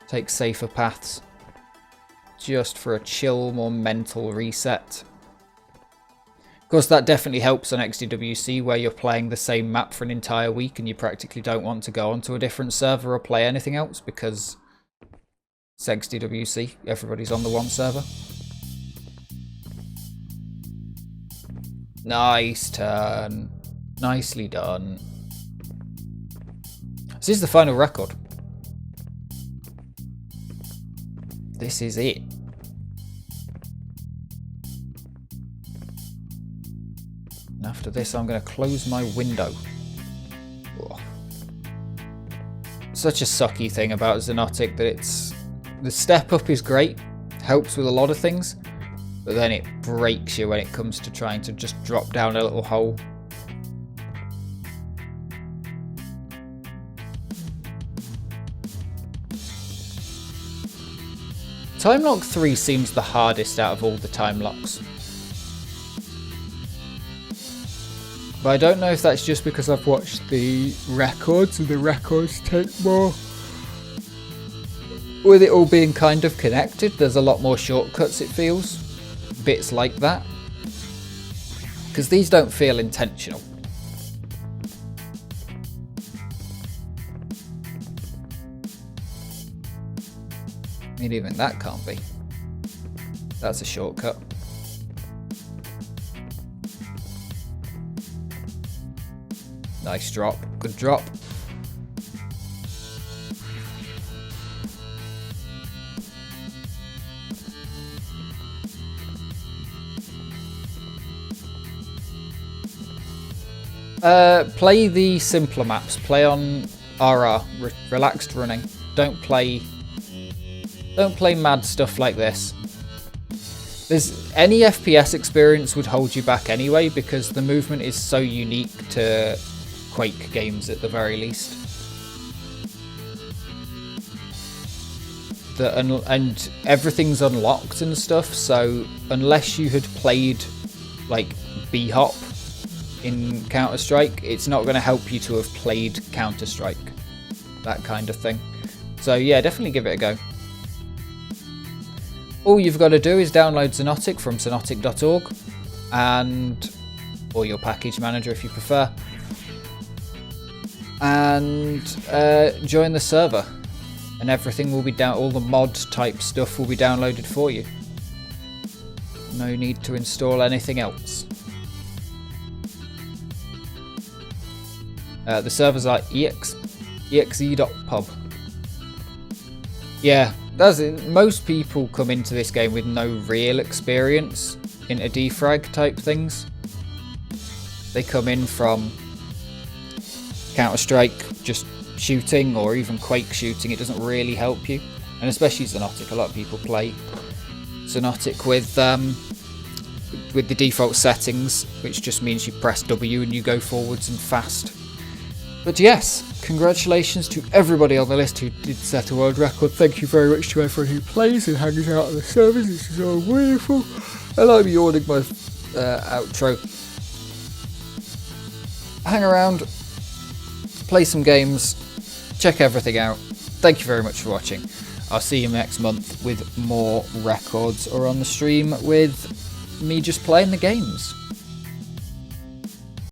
take safer paths, just for a chill, more mental reset. Of course, that definitely helps on XDWC, where you're playing the same map for an entire week and you practically don't want to go onto a different server or play anything else because it's XDWC, everybody's on the one server. Nice turn. Nicely done. This is the final record. This is it. And after this, I'm going to close my window. Ugh. Such a sucky thing about Xonotic that it's... The step up is great, helps with a lot of things, but then it breaks you when it comes to trying to just drop down a little hole. Time lock 3 seems the hardest out of all the time locks. But I don't know if that's just because I've watched the records and the records take more. With it all being kind of connected, there's a lot more shortcuts, it feels. Bits like that. Because these don't feel intentional. I mean, even that can't be. That's a shortcut. Nice drop. Good drop. Play the simpler maps. Play on RR, relaxed running. Don't play mad stuff like this. Any FPS experience would hold you back anyway, because the movement is so unique to Quake games at the very least. And everything's unlocked and stuff, so unless you had played like B-Hop in Counter-Strike, it's not going to help you to have played Counter-Strike, that kind of thing. So yeah, definitely give it a go. All you've got to do is download Xonotic from xonotic.org, or your package manager if you prefer, and join the server, and everything will be down. All the mod type stuff will be downloaded for you. No need to install anything else. The servers are exe.pub. Yeah, that's it. Most people come into this game with no real experience into DeFrag type things. They come in from Counter-Strike, just shooting, or even Quake shooting. It doesn't really help you. And especially Xonotic. A lot of people play Xonotic with the default settings, which just means you press W and you go forwards and fast. But yes, congratulations to everybody on the list who did set a world record. Thank you very much to everyone who plays and hangs out on the servers. This is all wonderful. And I'm yawning my outro. Hang around, play some games, check everything out. Thank you very much for watching. I'll see you next month with more records, or on the stream with me just playing the games.